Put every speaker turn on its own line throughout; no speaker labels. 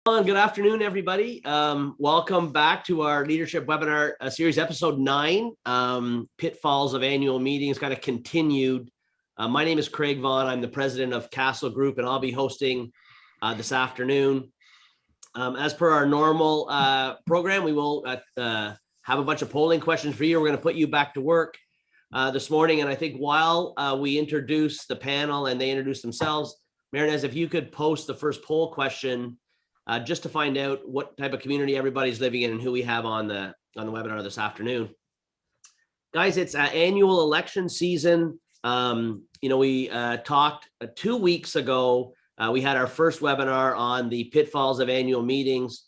Good afternoon, everybody. Welcome back to our leadership webinar series, episode 9, Pitfalls of Annual Meetings, kind of continued. My name is Craig Vaughn. I'm the president of Castle Group, and I'll be hosting this afternoon. As per our normal program, we will have a bunch of polling questions for you. We're going to put you back to work this morning. And I think while we introduce the panel and they introduce themselves, Marinez, if you could post the first poll question just to find out what type of community everybody's living in and who we have on the webinar this afternoon. Guys, it's annual election season. We talked 2 weeks ago. We had our first webinar on the pitfalls of annual meetings.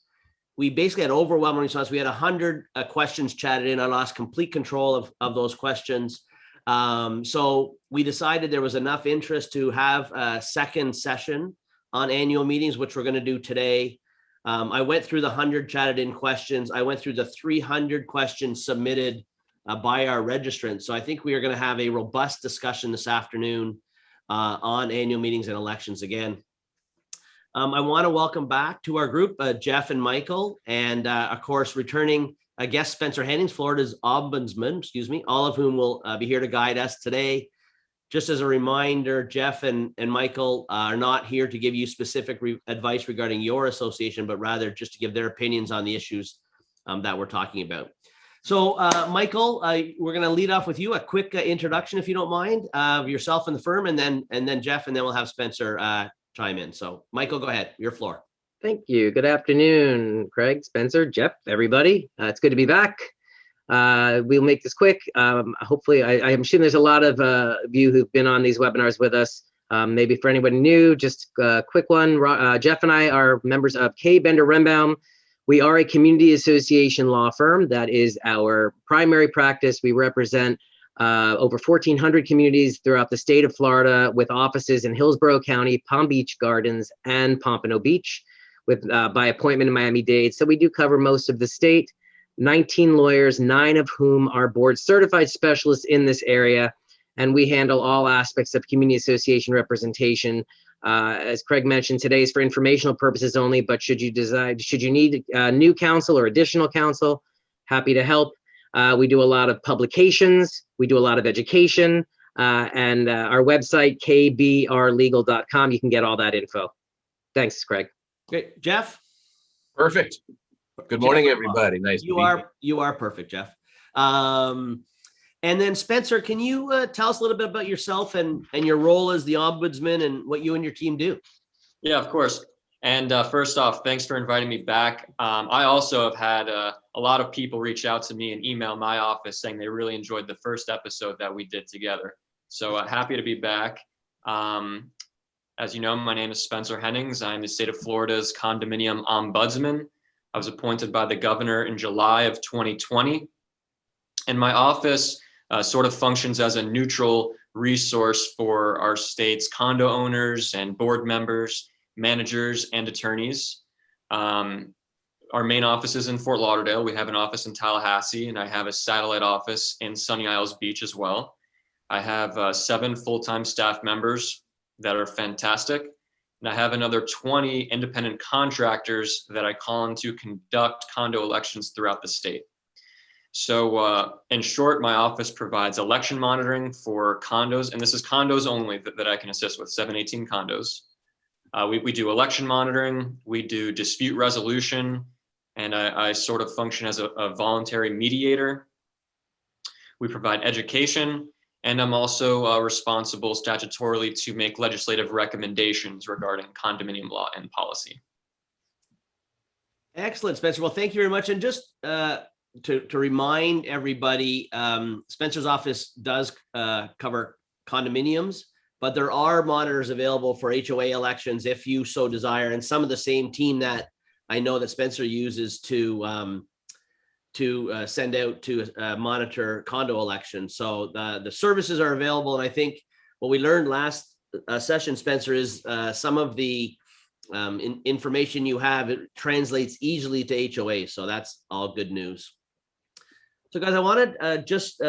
We basically had overwhelming response. We had 100 questions chatted in. I lost complete control of those questions. So we decided there was enough interest to have a second session on annual meetings, which we're going to do today. I went through the 100 chatted in questions. I went through the 300 questions submitted by our registrants. So I think we are going to have a robust discussion this afternoon on annual meetings and elections again. I want to welcome back to our group, Jeff and Michael, and of course, returning guest Spencer Hennings, Florida's ombudsman, all of whom will be here to guide us today. Just as a reminder, Jeff and Michael are not here to give you specific advice regarding your association, but rather just to give their opinions on the issues that we're talking about. So, Michael, we're going to lead off with you, a quick introduction, if you don't mind, of yourself and the firm, and then Jeff, and then we'll have Spencer chime in. So, Michael, go ahead. Your floor.
Thank you. Good afternoon, Craig, Spencer, Jeff, everybody. It's good to be back. We'll make this quick. Hopefully, I'm sure there's a lot of you who've been on these webinars with us. Maybe for anybody new, just a quick one. Jeff and I are members of K. Bender Rembaum. We are a community association law firm. That is our primary practice. We represent over 1,400 communities throughout the state of Florida, with offices in Hillsborough County, Palm Beach Gardens, and Pompano Beach, with by appointment in Miami-Dade. So we do cover most of the state. 19 lawyers, 9 of whom are board certified specialists in this area, and we handle all aspects of community association representation. As Craig mentioned, today is for informational purposes only, but should you need new counsel or additional counsel, happy to help. We do a lot of publications, we do a lot of education, and our website, kbrlegal.com, you can get all that info. Thanks, Craig.
Great. Jeff?
Perfect. Good morning, everybody. Nice to meet you.
You are perfect, Jeff. And then Spencer, can you tell us a little bit about yourself and your role as the ombudsman and what you and your team do?
Yeah, of course. And first off, thanks for inviting me back. I also have had a lot of people reach out to me and email my office saying they really enjoyed the first episode that we did together. So happy to be back. As you know, my name is Spencer Hennings. I'm the state of Florida's condominium ombudsman. I was appointed by the governor in July of 2020. And my office sort of functions as a neutral resource for our state's condo owners and board members, managers, and attorneys. Our main office is in Fort Lauderdale. We have an office in Tallahassee, and I have a satellite office in Sunny Isles Beach as well. I have 7 full-time staff members that are fantastic. And I have another 20 independent contractors that I call on to conduct condo elections throughout the state. So in short, my office provides election monitoring for condos, and this is condos only that I can assist with, 718 condos. We do election monitoring, we do dispute resolution, and I sort of function as a voluntary mediator. We provide education, and I'm also responsible statutorily to make legislative recommendations regarding condominium law and policy.
Excellent, Spencer. Well, thank you very much. And just to remind everybody, Spencer's office does cover condominiums, but there are monitors available for HOA elections if you so desire. And some of the same team that I know that Spencer uses to send out to monitor condo elections. So the services are available. And I think what we learned last session, Spencer, is some of the information you have, it translates easily to HOA. So that's all good news. So guys, I wanted just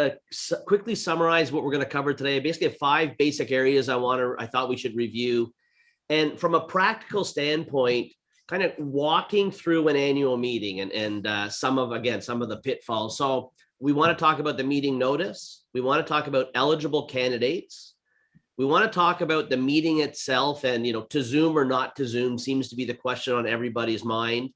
quickly summarize what we're going to cover today. Basically 5 basic areas I thought we should review. And from a practical standpoint, kind of walking through an annual meeting and some of the pitfalls. So we want to talk about the meeting notice. We want to talk about eligible candidates. We want to talk about the meeting itself and, to Zoom or not to Zoom seems to be the question on everybody's mind.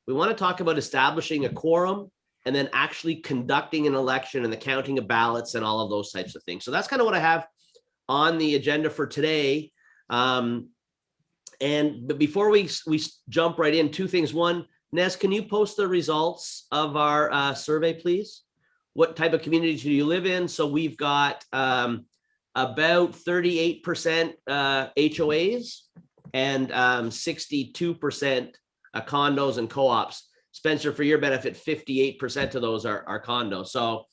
We want to talk about establishing a quorum and then actually conducting an election and the counting of ballots and all of those types of things. So that's kind of what I have on the agenda for today. But before we jump right in, two things. One, Nez, can you post the results of our survey, please? What type of communities do you live in? So we've got about 38% HOAs and 62% condos and co-ops. Spencer, for your benefit, 58% of those are condos. So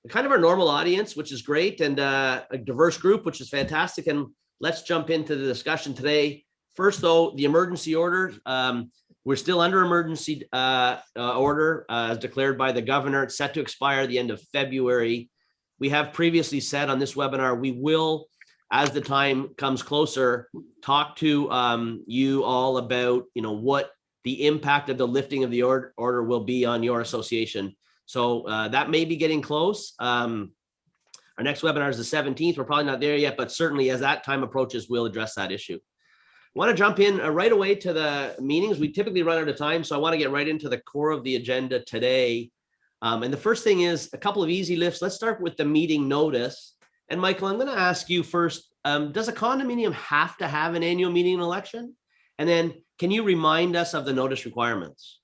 kind of our normal audience, which is great, and a diverse group, which is fantastic. And let's jump into the discussion today. First, though, the emergency order. We're still under emergency order as declared by the governor. It's set to expire the end of February. We have previously said on this webinar, we will, as the time comes closer, talk to you all about, what the impact of the lifting of the order will be on your association. So that may be getting close. Our next webinar is the 17th. We're probably not there yet, but certainly as that time approaches, we'll address that issue. I want to jump in right away to the meetings. We typically run out of time, so I want to get right into the core of the agenda today. And the first thing is a couple of easy lifts. Let's start with the meeting notice. And Michael, I'm going to ask you first, does a condominium have to have an annual meeting and election? And then can you remind us of the notice requirements?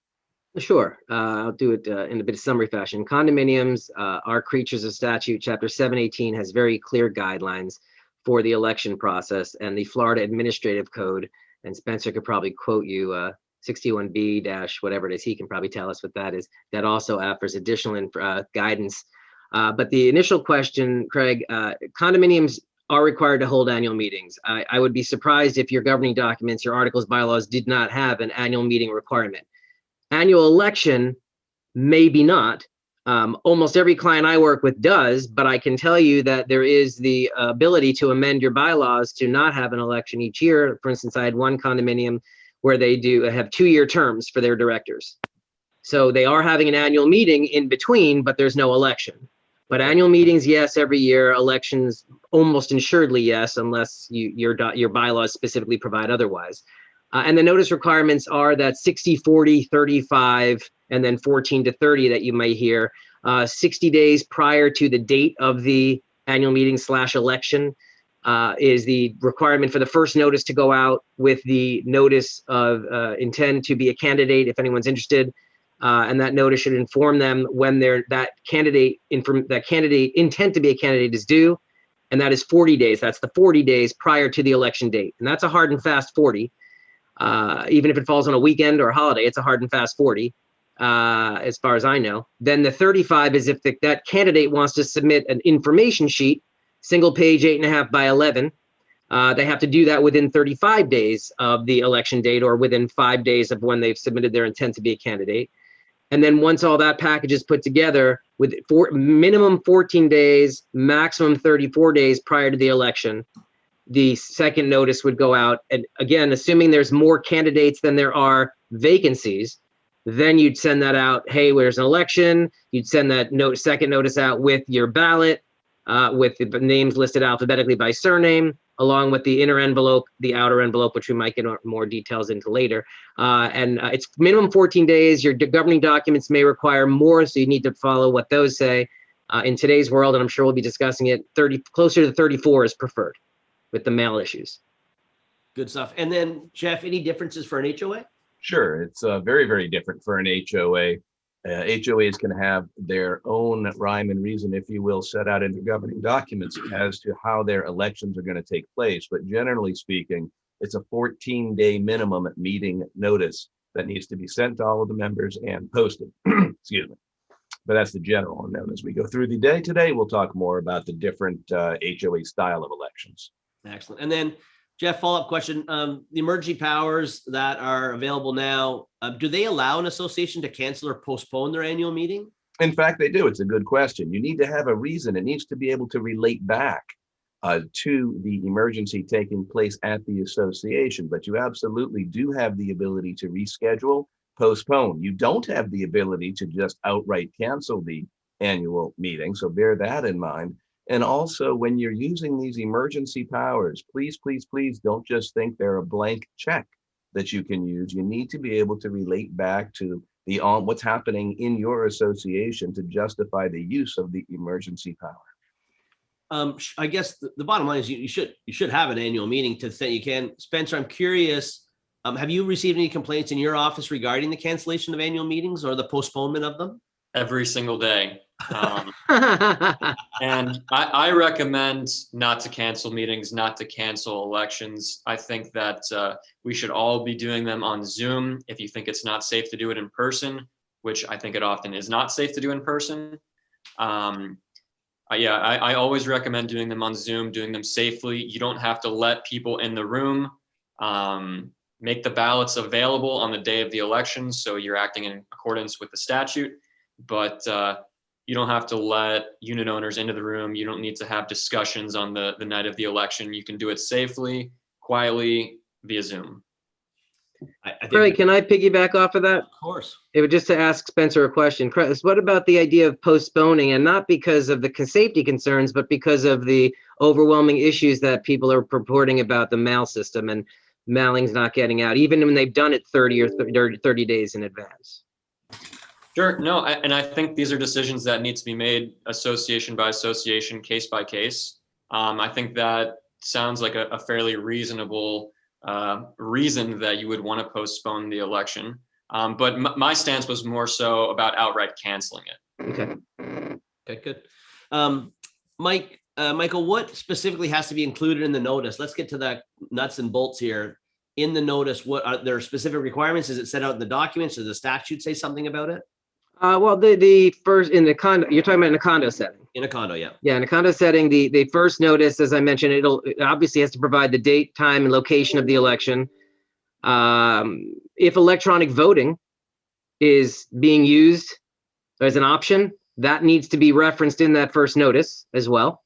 Sure. I'll do it in a bit of summary fashion. Condominiums are creatures of statute. Chapter 718 has very clear guidelines for the election process, and the Florida Administrative Code, and Spencer could probably quote you 61B dash whatever it is, he can probably tell us what that is, that also offers additional guidance. But the initial question, Craig, condominiums are required to hold annual meetings. I would be surprised if your governing documents, your articles, bylaws did not have an annual meeting requirement. Annual election, maybe not. Almost every client I work with does, but I can tell you that there is the ability to amend your bylaws to not have an election each year. For instance, I had one condominium where they do have 2-year terms for their directors. So they are having an annual meeting in between, but there's no election. But annual meetings, yes, every year. Elections, almost assuredly yes, unless your bylaws specifically provide otherwise. And the notice requirements are that 60, 40, 35, and then 14 to 30 that you may hear. 60 days prior to the date of the annual meeting / election is the requirement for the first notice to go out with the notice of intent to be a candidate if anyone's interested. And that notice should inform them when that candidate intent to be a candidate is due. And that is 40 days. That's the 40 days prior to the election date. And that's a hard and fast 40. Even if it falls on a weekend or a holiday, it's a hard and fast 40, as far as I know. Then the 35 is if that candidate wants to submit an information sheet, single page, 8.5 by 11. They have to do that within 35 days of the election date or within 5 days of when they've submitted their intent to be a candidate. And then once all that package is put together, with minimum 14 days, maximum 34 days prior to the election, the second notice would go out. And again, assuming there's more candidates than there are vacancies, then you'd send that out. Hey, there's an election. You'd send that second notice out with your ballot, with the names listed alphabetically by surname, along with the inner envelope, the outer envelope, which we might get more details into later. And it's minimum 14 days. Your governing documents may require more, so you need to follow what those say. In today's world, and I'm sure we'll be discussing it, closer to 34 is preferred with the mail issues.
Good stuff. And then, Jeff, any differences for an HOA?
Sure, it's very, very different for an HOA. HOAs can have their own rhyme and reason, if you will, set out in the governing documents as to how their elections are going to take place. But generally speaking, it's a 14-day minimum meeting notice that needs to be sent to all of the members and posted. Excuse me. But that's the general. And then as we go through the day today, we'll talk more about the different HOA style of elections.
Excellent. And then, Jeff, follow-up question. The emergency powers that are available now, do they allow an association to cancel or postpone their annual meeting?
In fact, they do. It's a good question. You need to have a reason. It needs to be able to relate back to the emergency taking place at the association, but you absolutely do have the ability to reschedule, postpone. You don't have the ability to just outright cancel the annual meeting, so bear that in mind. And also, when you're using these emergency powers, please, please, please don't just think they're a blank check that you can use. You need to be able to relate back to the what's happening in your association to justify the use of the emergency power.
I guess the bottom line is you should have an annual meeting to say you can. Spencer, I'm curious, have you received any complaints in your office regarding the cancellation of annual meetings or the postponement of them?
Every single day. And I recommend not to cancel meetings, not to cancel elections. I think that we should all be doing them on Zoom. If you think it's not safe to do it in person, which I think it often is not safe to do in person. I always recommend doing them on Zoom, doing them safely. You don't have to let people in the room. Make the ballots available on the day of the election, so you're acting in accordance with the statute. But you don't have to let unit owners into the room. You don't need to have discussions on the night of the election. You can do it safely, quietly, via Zoom.
I think
Craig, can I piggyback off of that?
of course.
It would just to ask Spencer a question. Chris, what about the idea of postponing, and not because of the safety concerns, but because of the overwhelming issues that people are purporting about the mail system and mailings not getting out, even when they've done it 30 or 30 days in advance?
Sure. No, and I think these are decisions that need to be made association by association, case by case. I think that sounds like a fairly reasonable reason that you would want to postpone the election. But my stance was more so about outright canceling it.
Okay, good. Michael, what specifically has to be included in the notice? Let's get to the nuts and bolts here. In the notice, what are there specific requirements? Is it set out in the documents? Does the statute say something about it?
Well, the first in the condo, you're talking about in a condo setting.
In a condo, yeah.
Yeah, in a condo setting, the first notice, as I mentioned, it obviously has to provide the date, time, and location of the election. If electronic voting is being used as an option, that needs to be referenced in that first notice as well.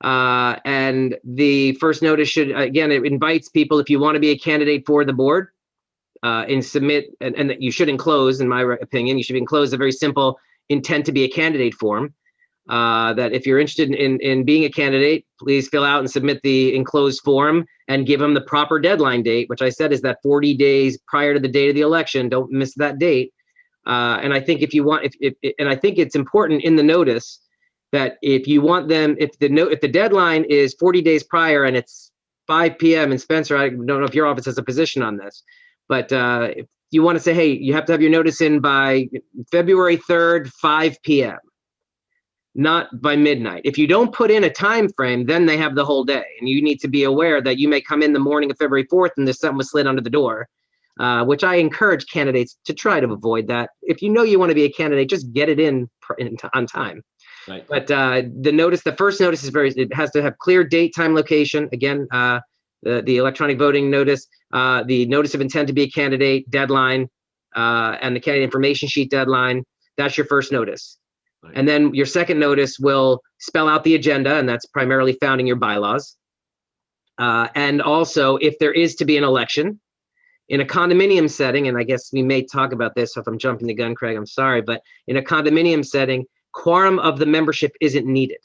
And the first notice should, again, it invites people, if you want to be a candidate for the board, and submit, and that you should enclose, in my opinion, you should enclose a very simple intent to be a candidate form. That if you're interested in being a candidate, please fill out and submit the enclosed form and give them the proper deadline date, which I said is that 40 days prior to the date of the election. Don't miss that date. And I think if you want, and I think it's important in the notice that if you want them, if the deadline is 40 days prior and it's 5 p.m. and Spencer, I don't know if your office has a position on this, but if you want to say, hey, you have to have your notice in by February 3rd, 5 p.m., not by midnight. If you don't put in a time frame, then they have the whole day. And you need to be aware that you may come in the morning of February 4th and there's something was slid under the door, which I encourage candidates to try to avoid that. If you know you want to be a candidate, just get it in on time.
Right.
But the first notice it has to have clear date, time, location. Again, the electronic voting notice, the notice of intent to be a candidate, deadline, and the candidate information sheet deadline. That's your first notice. Right. And then your second notice will spell out the agenda, and that's primarily found in your bylaws. And also, if there is to be an election in a condominium setting, and I guess we may talk about this, so if I'm jumping the gun, Craig, I'm sorry, but in a condominium setting, quorum of the membership isn't needed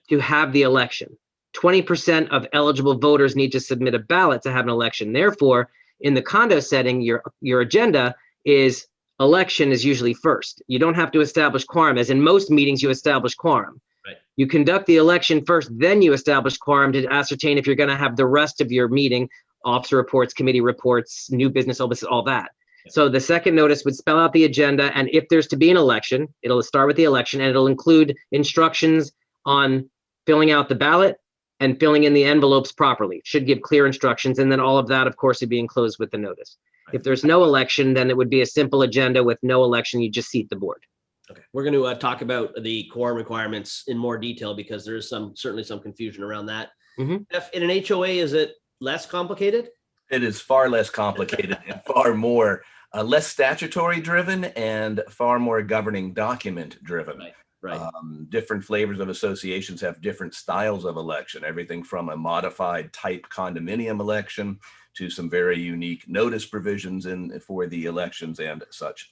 to have the election. 20% of eligible voters need to submit a ballot to have an election. Therefore, in the condo setting, your agenda is election is usually first. You don't have to establish quorum, as in most meetings you establish quorum.
Right.
You conduct the election first, then you establish quorum to ascertain if you're going to have the rest of your meeting, officer reports, committee reports, new business, all that. So the second notice would spell out the agenda, and if there's to be an election, it'll start with the election, and it'll include instructions on filling out the ballot and filling in the envelopes properly. Should give clear instructions, and then all of that, of course, would be enclosed with the notice. Right. If there's no election, then it would be a simple agenda with no election. You just seat the board.
Okay, we're going to talk about the quorum requirements in more detail because there's certainly some confusion around that.
Mm-hmm.
If in an HOA, is it less complicated?
It is far less complicated and far more less statutory driven and far more governing document driven.
Right. Right.
Different flavors of associations have different styles of election, everything from a modified type condominium election to some very unique notice provisions for the elections and such.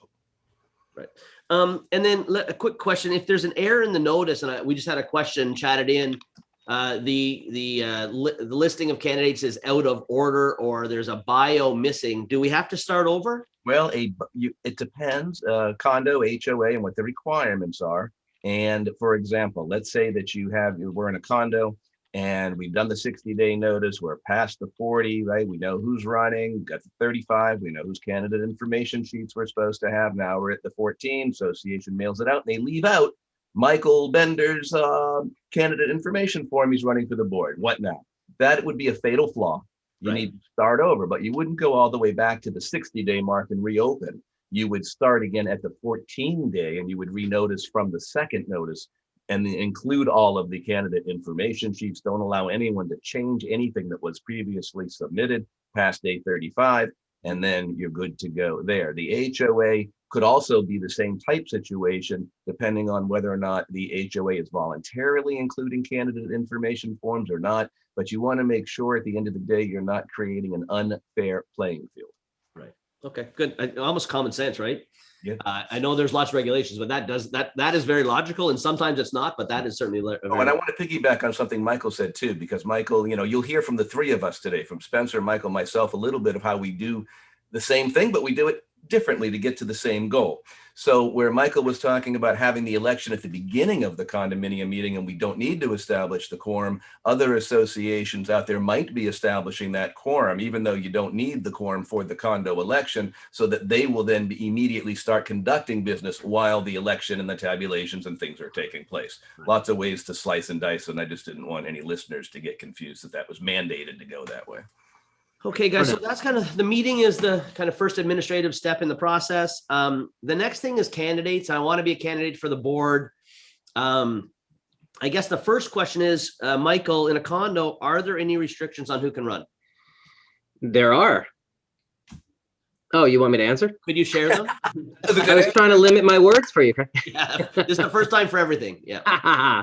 Right. And then a quick question: if there's an error in the notice, and we just had a question chatted in, the listing of candidates is out of order, or there's a bio missing, do we have to start over?
Well, it depends, condo, HOA, and what the requirements are. And for example, let's say that we're in a condo and we've done the 60-day notice, we're past the 40, right? We know who's running, got the 35, we know whose candidate information sheets we're supposed to have. Now we're at the 14, association mails it out, and they leave out Michael Bender's candidate information form. He's running for the board. What now? That would be a fatal flaw. You
Right.
need to start over, but you wouldn't go all the way back to the 60-day mark and reopen. You would start again at the 14-day, and you would renotice from the second notice and include all of the candidate information sheets. Don't allow anyone to change anything that was previously submitted past day 35, and then you're good to go there. The HOA could also be the same type situation, depending on whether or not the HOA is voluntarily including candidate information forms or not. But you want to make sure at the end of the day, you're not creating an unfair playing field.
Right. Okay, good. Almost common sense, right?
Yeah.
I know there's lots of regulations, but that is very logical, and sometimes it's not, but that is certainly.
Oh, and I want to piggyback on something Michael said too, because Michael, you'll hear from the three of us today, from Spencer, Michael, myself, a little bit of how we do the same thing, but we do it differently to get to the same goal. So where Michael was talking about having the election at the beginning of the condominium meeting, and we don't need to establish the quorum, other associations out there might be establishing that quorum, even though you don't need the quorum for the condo election, so that they will then immediately start conducting business while the election and the tabulations and things are taking place.
Right.
Lots of ways to slice and dice, and I just didn't want any listeners to get confused that was mandated to go that way.
Okay, guys, so that's kind of, the meeting is the kind of first administrative step in the process. The next thing is candidates. I want to be a candidate for the board. I guess the first question is, Michael, in a condo, are there any restrictions on who can run?
There are. Oh, you want me to answer?
Could you share them?
I was trying to limit my words for you.
Yeah, this is the first time for everything. Yeah.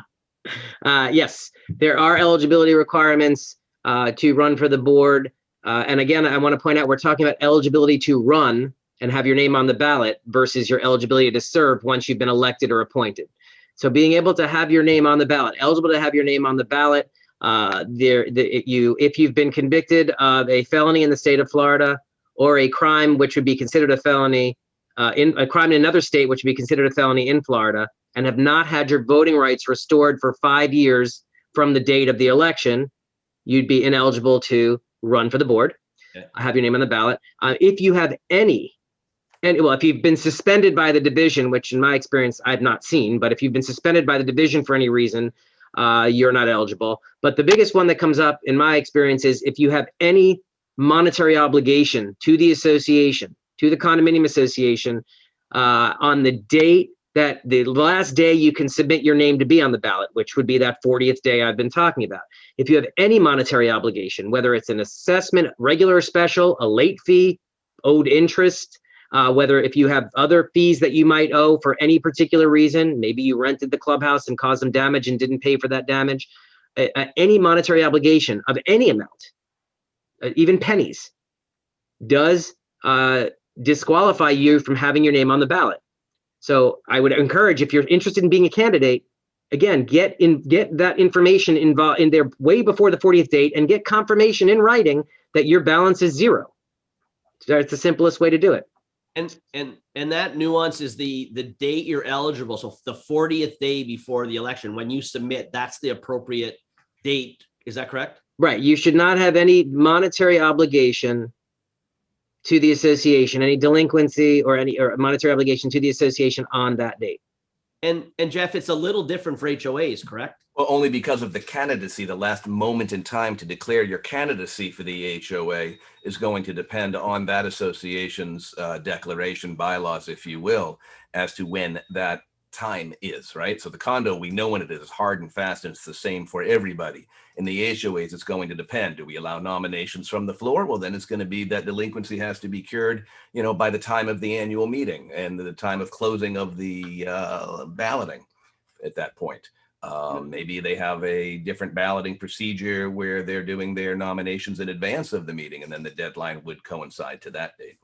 Yes, there are eligibility requirements to run for the board. And again, I want to point out, we're talking about eligibility to run and have your name on the ballot versus your eligibility to serve once you've been elected or appointed. So being able to have your name on the ballot, eligible to have your name on the ballot, if you've been convicted of a felony in the state of Florida, or a crime which would be considered a felony in a crime in another state, which would be considered a felony in Florida, and have not had your voting rights restored for 5 years from the date of the election, you'd be ineligible to run for the board.
Okay.
Have your name on the ballot. If you have if you've been suspended by the division, which in my experience I've not seen, but if you've been suspended by the division for any reason, you're not eligible. But the biggest one that comes up in my experience is if you have any monetary obligation to the association, to the condominium association, on the date that the last day you can submit your name to be on the ballot, which would be that 40th day I've been talking about. If you have any monetary obligation, whether it's an assessment, regular or special, a late fee, owed interest, whether if you have other fees that you might owe for any particular reason, maybe you rented the clubhouse and caused some damage and didn't pay for that damage, any monetary obligation of any amount, even pennies, does disqualify you from having your name on the ballot. So I would encourage, if you're interested in being a candidate, again, get that information involved in there way before the 40th date and get confirmation in writing that your balance is zero. That's the simplest way to do it.
And that nuance is the date you're eligible. So the 40th day before the election, when you submit, that's the appropriate date. Is that correct?
Right. You should not have any monetary obligation to the association, any delinquency or monetary obligation to the association on that date.
And Jeff, it's a little different for HOAs, correct?
Well, only because of the candidacy, the last moment in time to declare your candidacy for the HOA is going to depend on that association's declaration, bylaws, if you will, as to when that time is, right? So the condo, we know when it is, hard and fast, and it's the same for everybody. In the HOAs, it's going to depend. Do we allow nominations from the floor? Well, then it's going to be that delinquency has to be cured, by the time of the annual meeting and the time of closing of the balloting. at that point. Maybe they have a different balloting procedure where they're doing their nominations in advance of the meeting, and then the deadline would coincide to that date.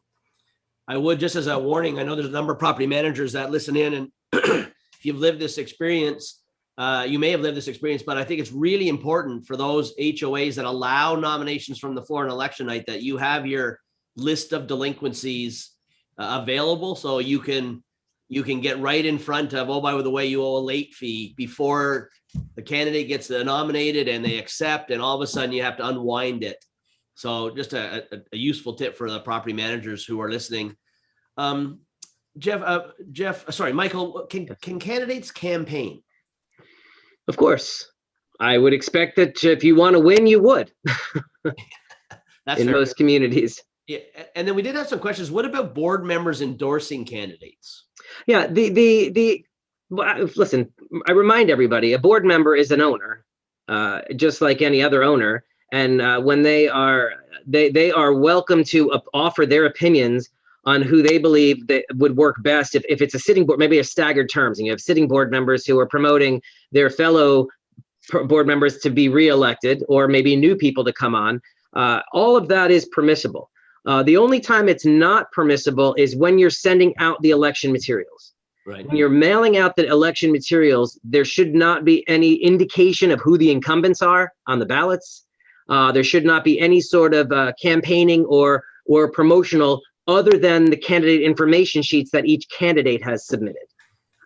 I would, just as a warning, I know there's a number of property managers that listen in, and if you've lived this experience, you may have lived this experience, but I think it's really important for those HOAs that allow nominations from the floor on election night that you have your list of delinquencies available, so you can get right in front of, oh, by the way, you owe a late fee before the candidate gets nominated and they accept, and all of a sudden you have to unwind it. So just a useful tip for the property managers who are listening. Michael, can candidates campaign?
Of course. I would expect that if you want to win, you would.
That's
in
fair.
most communities.
Yeah, and then we did have some questions. What about board members endorsing candidates?
Yeah, listen, I remind everybody, a board member is an owner, just like any other owner. And when they are welcome to offer their opinions on who they believe that would work best. If it's a sitting board, maybe a staggered terms, and you have sitting board members who are promoting their fellow board members to be reelected, or maybe new people to come on. All of that is permissible. The only time it's not permissible is when you're sending out the election materials.
Right.
When you're mailing out the election materials, there should not be any indication of who the incumbents are on the ballots. There should not be any sort of campaigning or promotional other than the candidate information sheets that each candidate has submitted.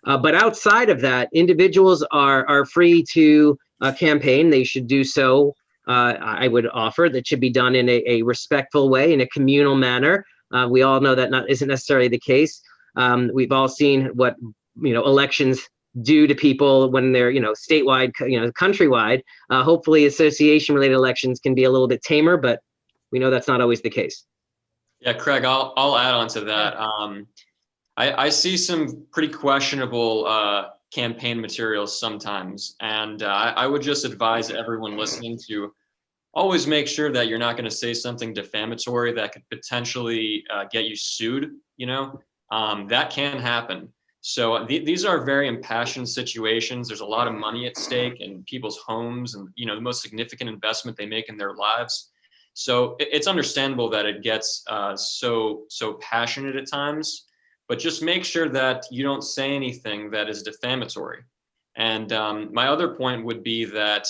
But outside of that, individuals are free to campaign. They should do so. I would offer that should be done in a respectful way, in a communal manner. We all know that isn't necessarily the case. We've all seen what elections do to people when they're statewide, countrywide. Hopefully, association-related elections can be a little bit tamer, but we know that's not always the case.
Yeah, Craig, I'll add on to that. I see some pretty questionable campaign materials sometimes, and I would just advise everyone listening to always make sure that you're not going to say something defamatory that could potentially get you sued. That can happen. So these are very impassioned situations. There's a lot of money at stake in people's homes, and the most significant investment they make in their lives. So it's understandable that it gets so passionate at times, but just make sure that you don't say anything that is defamatory. And my other point would be that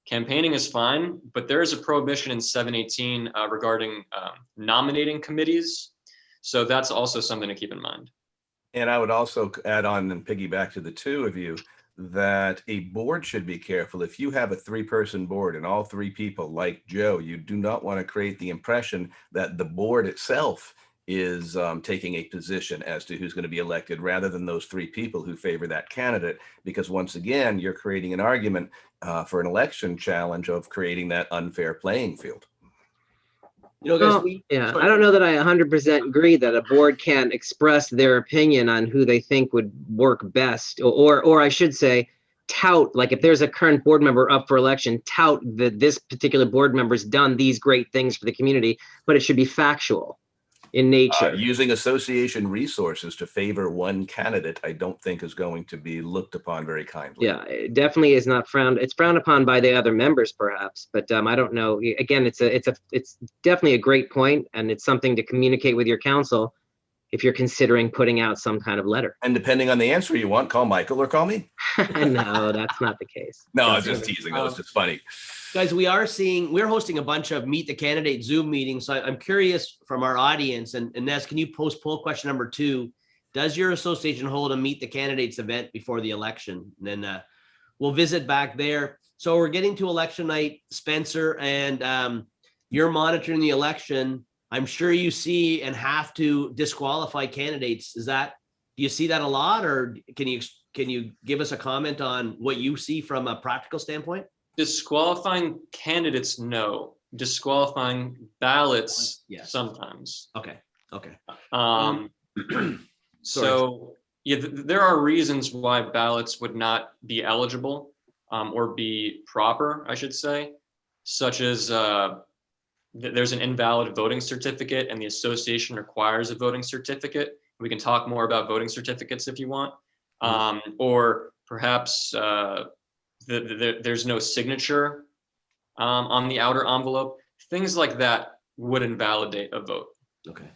campaigning is fine, but there is a prohibition in 718 regarding nominating committees. So that's also something to keep in mind.
And I would also add on and piggyback to the two of you that a board should be careful. If you have a 3-person board and all 3 people like Joe, you do not want to create the impression that the board itself is taking a position as to who's going to be elected, rather than those 3 people who favor that candidate, because once again, you're creating an argument for an election challenge of creating that unfair playing field.
Guys,
I don't know that I 100% agree that a board can express their opinion on who they think would work best, or I should say, tout, like if there's a current board member up for election, tout that this particular board member's done these great things for the community, but it should be factual in nature.
Using association resources to favor one candidate, I don't think is going to be looked upon very kindly.
Yeah, it definitely is not frowned. It's frowned upon by the other members, perhaps, but I don't know. Again, it's definitely a great point, and it's something to communicate with your council if you're considering putting out some kind of letter.
And depending on the answer you want, call Michael or call me.
No, that's not the case.
No, I was just teasing. That was just funny.
Guys, we're hosting a bunch of Meet the Candidate Zoom meetings. So I'm curious from our audience, and Ness, can you post poll question number 2? Does your association hold a Meet the Candidates event before the election? And then we'll visit back there. So we're getting to election night, Spencer, and you're monitoring the election. I'm sure you see and have to disqualify candidates. Do you see that a lot, or can you give us a comment on what you see from a practical standpoint?
Disqualifying candidates, no. Disqualifying ballots,
Yes.
Sometimes.
Okay.
So yeah, there are reasons why ballots would not be eligible or be proper, I should say, such as there's an invalid voting certificate and the association requires a voting certificate. We can talk more about voting certificates if you want. Or perhaps there's no signature on the outer envelope. Things like that would invalidate a vote.
Okay.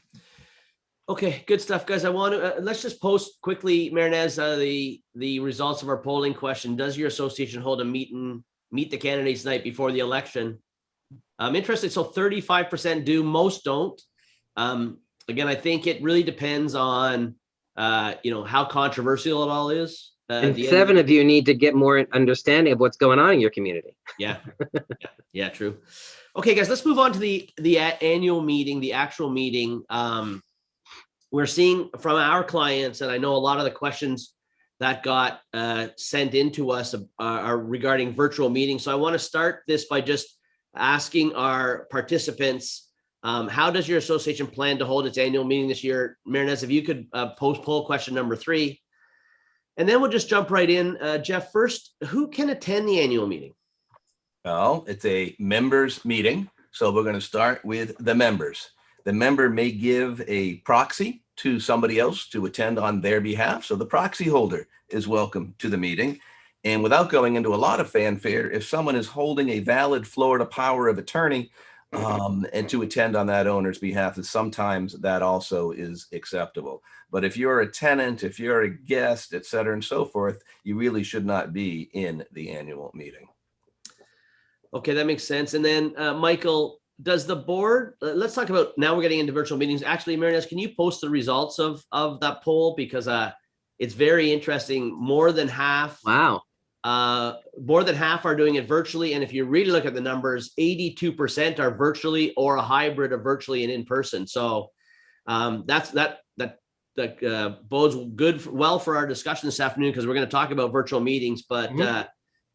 Okay, good stuff, guys. I want to let's just post quickly, Marinez, the results of our polling question. Does your association hold a meet the candidates night before the election? I'm interested. So 35% do, most don't. Again, I think it really depends on how controversial it all is.
And 7 of you need to get more understanding of what's going on in your community.
Yeah, yeah, true. Okay, guys, let's move on to the annual meeting, the actual meeting. We're seeing from our clients, and I know a lot of the questions that got sent in to us are regarding virtual meetings. So I want to start this by just asking our participants, how does your association plan to hold its annual meeting this year? Marinez, if you could post poll question number 3. And then we'll just jump right in. Jeff, first, who can attend the annual meeting?
Well, it's a members meeting. So we're going to start with the members. The member may give a proxy to somebody else to attend on their behalf. So the proxy holder is welcome to the meeting. And without going into a lot of fanfare, if someone is holding a valid Florida power of attorney and to attend on that owner's behalf, sometimes that also is acceptable. But if you're a tenant, if you're a guest, et cetera, and so forth, you really should not be in the annual meeting.
Okay, that makes sense. And then Michael, does the board, let's talk about, now we're getting into virtual meetings. Actually, Marinez, can you post the results of that poll? Because it's very interesting. More than half.
Wow.
More than half are doing it virtually. And if you really look at the numbers, 82% are virtually or a hybrid of virtually and in person. So that bodes well for our discussion this afternoon, because we're going to talk about virtual meetings. But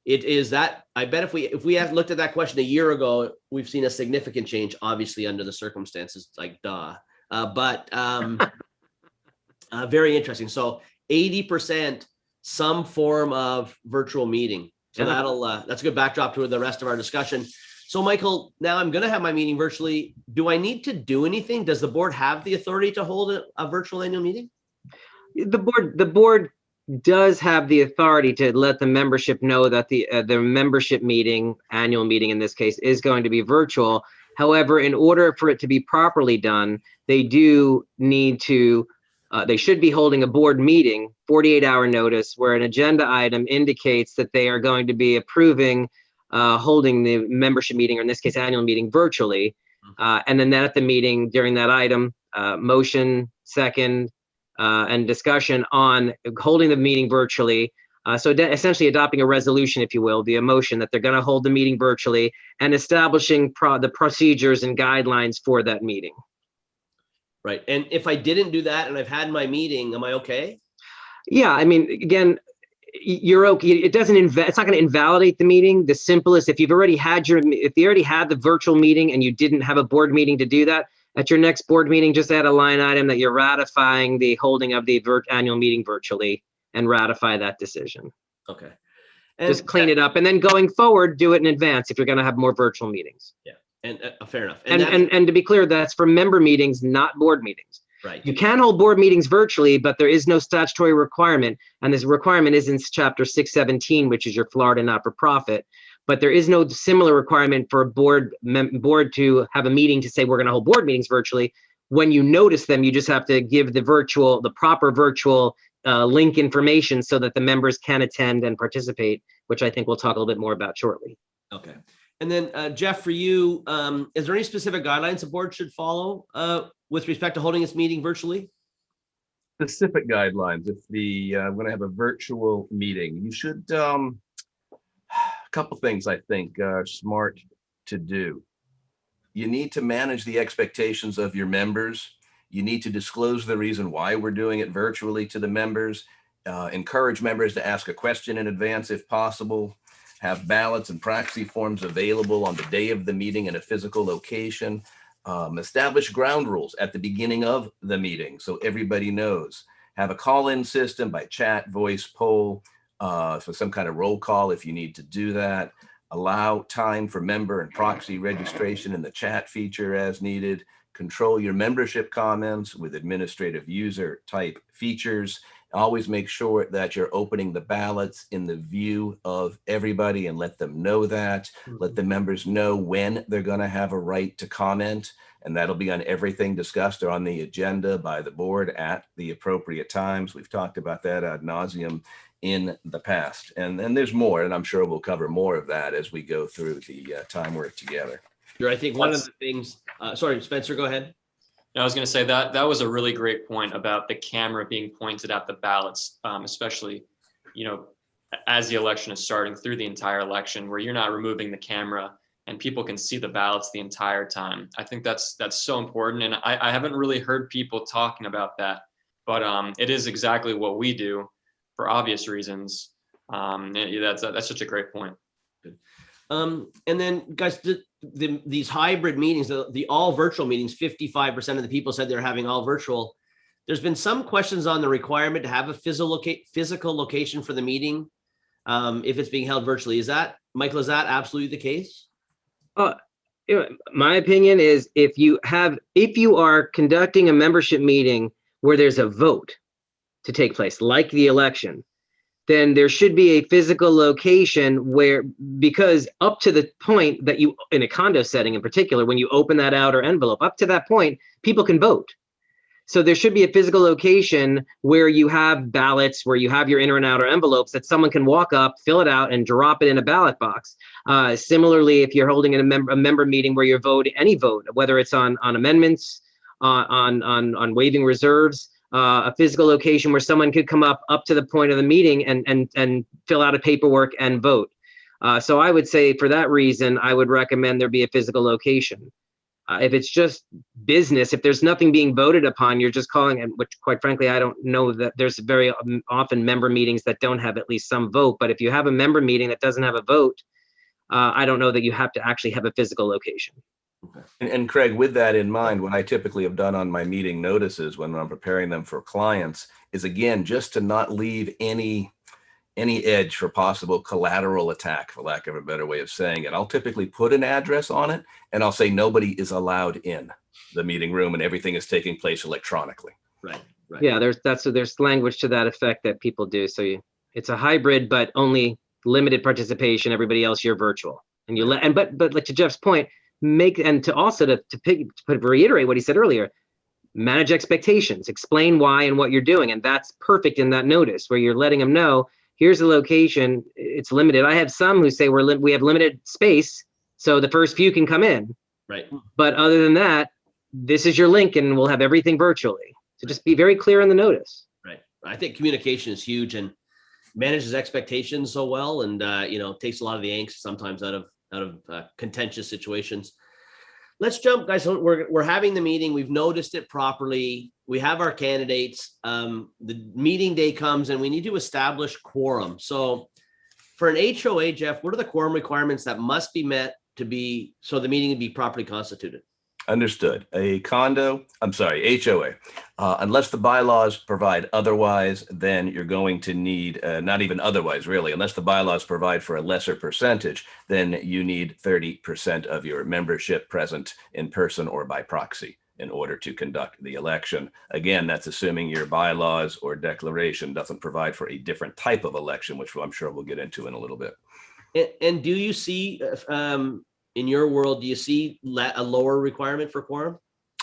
it is that, I bet if we had looked at that question a year ago, we've seen a significant change, obviously under the circumstances, like but very interesting. So 80% some form of virtual meeting. So that's a good backdrop to the rest of our discussion. So Michael, now I'm going to have my meeting virtually. Do I need to do anything? Does the board have the authority to hold a virtual annual meeting?
The board does have the authority to let the membership know that the membership meeting, annual meeting in this case, is going to be virtual. However, in order for it to be properly done, they do need to, they should be holding a board meeting, 48-hour notice, where an agenda item indicates that they are going to be approving holding the membership meeting, or in this case, annual meeting, virtually. And then at the meeting, during that item, motion, second, and discussion on holding the meeting virtually. So essentially adopting a resolution, if you will, the motion that they're going to hold the meeting virtually, and establishing the procedures and guidelines for that meeting.
Right. And if I didn't do that and I've had my meeting, am I okay?
Yeah, I mean, again, you're okay. It doesn't it's not going to invalidate the meeting. The simplest, if you already had the virtual meeting and you didn't have a board meeting to do that, at your next board meeting, just add a line item that you're ratifying the holding of the annual meeting virtually, and ratify that decision.
Okay. And
just clean it up, and then going forward, do it in advance if you're going to have more virtual meetings.
Yeah, and fair enough.
And to be clear, that's for member meetings, not board meetings.
Right.
You can hold board meetings virtually, but there is no statutory requirement, and this requirement is in Chapter 617, which is your Florida not-for-profit. But there is no similar requirement for a board to have a meeting to say we're going to hold board meetings virtually. When you notice them, you just have to give the proper virtual link information so that the members can attend and participate, which I think we'll talk a little bit more about shortly.
Okay. And then Jeff, for you, is there any specific guidelines the board should follow with respect to holding its meeting virtually?
Specific guidelines. If I'm going to have a virtual meeting, you should, a couple things I think are smart to do. You need to manage the expectations of your members. You need to disclose the reason why we're doing it virtually to the members. Encourage members to ask a question in advance if possible. Have ballots and proxy forms available on the day of the meeting in a physical location. Establish ground rules at the beginning of the meeting so everybody knows. Have a call-in system by chat, voice, poll, for some kind of roll call if you need to do that. Allow time for member and proxy registration in the chat feature as needed. Control your membership comments with administrative user type features, Always make sure that you're opening the ballots in the view of everybody and let them know that. Let the members know when they're going to have a right to comment, and that'll be on everything discussed or on the agenda by the board at the appropriate times. We've talked about that ad nauseum in the past, and there's more, and I'm sure we'll cover more of that as we go through the time we're together.
Sure, I think one of the things, sorry, Spencer, go ahead.
I was going to say that was a really great point about the camera being pointed at the ballots, especially, as the election is starting, through the entire election, where you're not removing the camera and people can see the ballots the entire time. I think that's so important, and I haven't really heard people talking about that, but it is exactly what we do for obvious reasons. That's such a great point.
And then, guys, these hybrid meetings, the all virtual meetings, 55% of the people said they're having all virtual. There's been some questions on the requirement to have a physical location for the meeting if it's being held virtually. Michael, is that absolutely the case?
My opinion is if you are conducting a membership meeting where there's a vote to take place, like the election, then there should be a physical location because up to the point that you, in a condo setting in particular, when you open that outer envelope, up to that point, people can vote. So there should be a physical location where you have ballots, where you have your inner and outer envelopes that someone can walk up, fill it out, and drop it in a ballot box. Similarly, if you're holding a member meeting where you're voting, any vote, whether it's on amendments, on waiving reserves, a physical location where someone could come up to the point of the meeting and fill out a paperwork and vote. So I would say for that reason, I would recommend there be a physical location. If it's just business, if there's nothing being voted upon, you're just calling it, which quite frankly, I don't know that there's very often member meetings that don't have at least some vote. But if you have a member meeting that doesn't have a vote, I don't know that you have to actually have a physical location.
And Craig, with that in mind, what I typically have done on my meeting notices when I'm preparing them for clients is, again, just to not leave any edge for possible collateral attack, for lack of a better way of saying it. I'll typically put an address on it, and I'll say nobody is allowed in the meeting room and everything is taking place electronically.
Right.
Yeah, there's language to that effect that people do. So it's a hybrid, but only limited participation. Everybody else, you're virtual, and but like to Jeff's point, to reiterate what he said earlier, manage expectations, explain why and what you're doing, and that's perfect in that notice where you're letting them know. Here's the location. It's limited. I have some who say we have limited space, so the first few can come in.
Right.
But other than that, this is your link, and we'll have everything virtually. So just be very clear in the notice.
Right. I think communication is huge and manages expectations so well, and takes a lot of the angst sometimes out of contentious situations. Let's jump, guys. We're having the meeting. We've noticed it properly. We have our candidates. The meeting day comes and we need to establish quorum. So for an HOA, Jeff, what are the quorum requirements that must be met so the meeting can be properly constituted?
Understood. HOA, unless the bylaws provide otherwise, then you're going to need, not even otherwise really, unless the bylaws provide for a lesser percentage, then you need 30% of your membership present in person or by proxy in order to conduct the election. Again, that's assuming your bylaws or declaration doesn't provide for a different type of election, which I'm sure we'll get into in a little bit.
And do you see, in your world, do you see a lower requirement for quorum?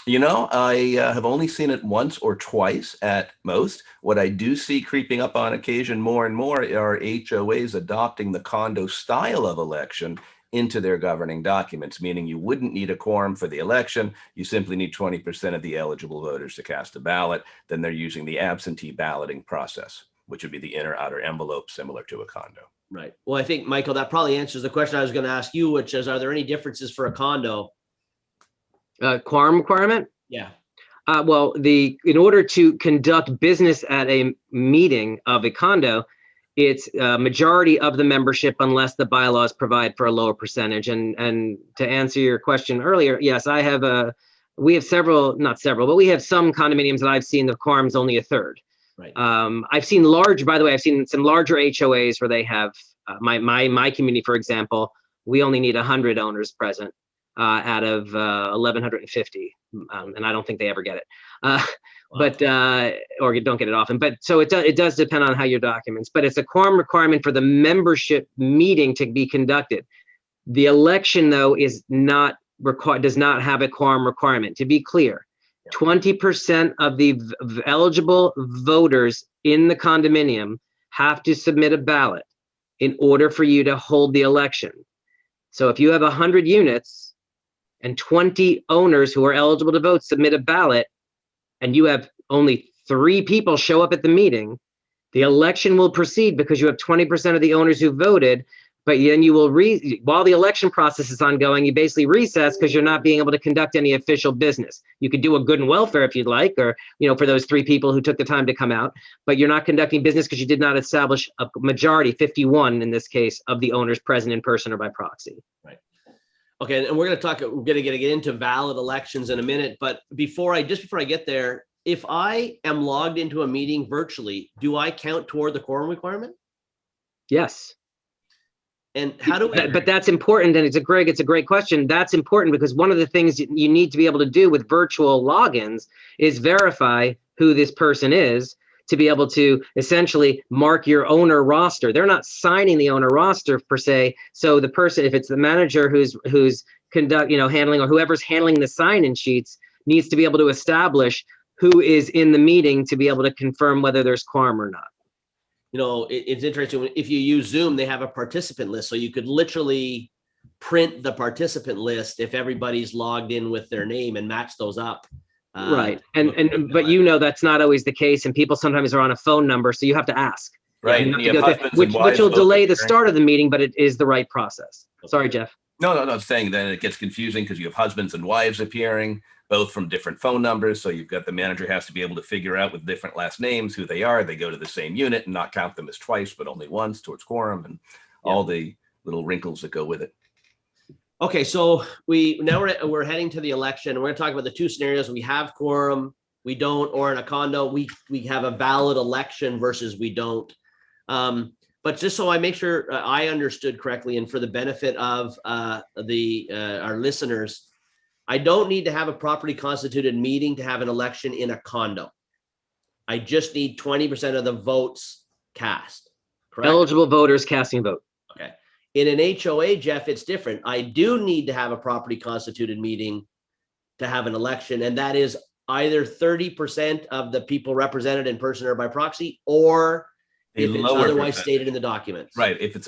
I have only seen it once or twice at most. What I do see creeping up on occasion more and more are HOAs adopting the condo style of election into their governing documents, meaning you wouldn't need a quorum for the election. You simply need 20% of the eligible voters to cast a ballot. Then they're using the absentee balloting process, which would be the inner outer envelope similar to a condo.
Right. Well, I think, Michael, that probably answers the question I was going to ask you, which is, are there any differences for a condo?
Quorum requirement?
Yeah.
In order to conduct business at a meeting of a condo, it's a majority of the membership unless the bylaws provide for a lower percentage. And to answer your question earlier, yes, we have not several, but we have some condominiums that I've seen the quorum's only a third.
Right.
I've seen some larger HOAs where they have my community, for example, we only need 100 owners present. out of 1,150, and I don't think they ever get it. But or you don't get it often. But so it does depend on how your documents. But it's a quorum requirement for the membership meeting to be conducted. The election, though, is not required. Does not have a quorum requirement. To be clear, 20% of the eligible voters in the condominium have to submit a ballot in order for you to hold the election. So if you have 100 units and 20 owners who are eligible to vote submit a ballot, and you have only 3 people show up at the meeting, the election will proceed because you have 20% of the owners who voted. But then you will while the election process is ongoing, you basically recess because you're not being able to conduct any official business. You could do a good and welfare if you'd like, or for those 3 people who took the time to come out, but you're not conducting business because you did not establish a majority, 51 in this case, of the owners present in person or by proxy.
Right. Okay, and we're going to get into valid elections in a minute, but before I get there, if I am logged into a meeting virtually, do I count toward the quorum requirement?
Yes.
And how do we?
But that's important, and it's a great question. That's important because one of the things you need to be able to do with virtual logins is verify who this person is to be able to essentially mark your owner roster. They're not signing the owner roster per se. So the person, if it's the manager who's handling, or whoever's handling the sign-in sheets, needs to be able to establish who is in the meeting to be able to confirm whether there's quorum or not.
It's interesting. If you use Zoom, they have a participant list. So you could literally print the participant list if everybody's logged in with their name and match those up.
Right. But that's not always the case. And people sometimes are on a phone number. So you have to ask.
Right.
Which will delay the start of the meeting, but it is the right process. Sorry, Jeff.
No, I'm saying then it gets confusing because you have husbands and wives appearing, both from different phone numbers. So you've got the manager has to be able to figure out with different last names who they are. They go to the same unit and not count them as twice, but only once towards quorum, and all the little wrinkles that go with it.
Okay, so we're heading to the election. We're going to talk about the 2 scenarios. We have quorum, we don't, or in a condo, we have a valid election versus we don't. But just so I make sure I understood correctly, and for the benefit of our listeners, I don't need to have a properly constituted meeting to have an election in a condo. I just need 20% of the votes cast. Correct?
Eligible voters casting a vote.
Okay. In an HOA, Jeff, it's different. I do need to have a properly constituted meeting to have an election, and that is either 30% of the people represented in person or by proxy, or if it's otherwise stated in the documents.
Right. If it's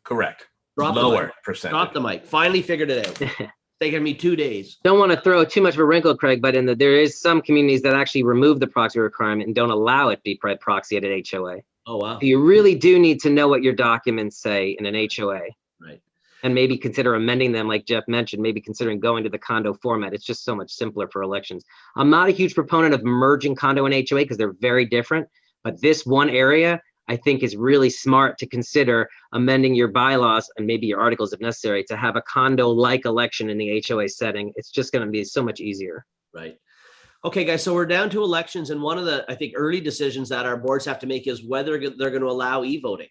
correct.
Lower
percentage.
Drop the mic. Finally figured it out. Taken me 2 days.
Don't want to throw too much of a wrinkle, Craig, but there is some communities that actually remove the proxy requirement and don't allow it to be proxy at an HOA.
Oh, wow.
So you really do need to know what your documents say in an HOA.
Right.
And maybe consider amending them, like Jeff mentioned, maybe considering going to the condo format. It's just so much simpler for elections. I'm not a huge proponent of merging condo and HOA because they're very different, but this one area I think is really smart to consider amending your bylaws and maybe your articles if necessary to have a condo-like election in the HOA setting. It's just going to be so much easier.
Right. Okay, guys, so we're down to elections, and one of the, I think, early decisions that our boards have to make is whether they're going to allow e-voting,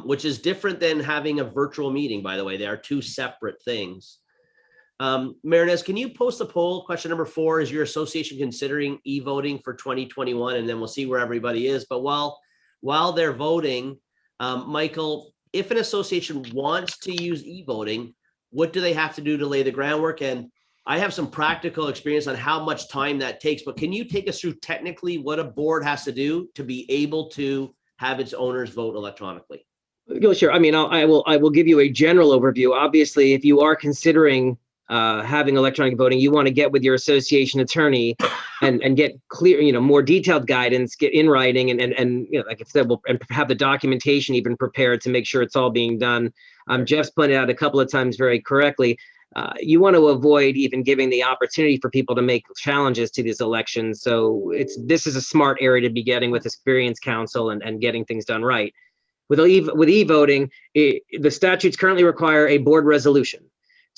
which is different than having a virtual meeting, by the way. They are 2 separate things. Marinez, can you post a poll? Question number 4, is your association considering e-voting for 2021? And then we'll see where everybody is. But while they're voting, Michael, if an association wants to use e-voting, what do they have to do to lay the groundwork? And I have some practical experience on how much time that takes, but can you take us through technically what a board has to do to be able to have its owners vote electronically?
Sure. I mean, I will give you a general overview. Obviously, if you are considering having electronic voting, you want to get with your association attorney and get clear, more detailed guidance, get in writing, and like I said, and have the documentation even prepared to make sure it's all being done. Jeff's pointed out a couple of times very correctly. You want to avoid even giving the opportunity for people to make challenges to these elections. So this is a smart area to be getting with experienced counsel and getting things done right. With e-voting, the statutes currently require a board resolution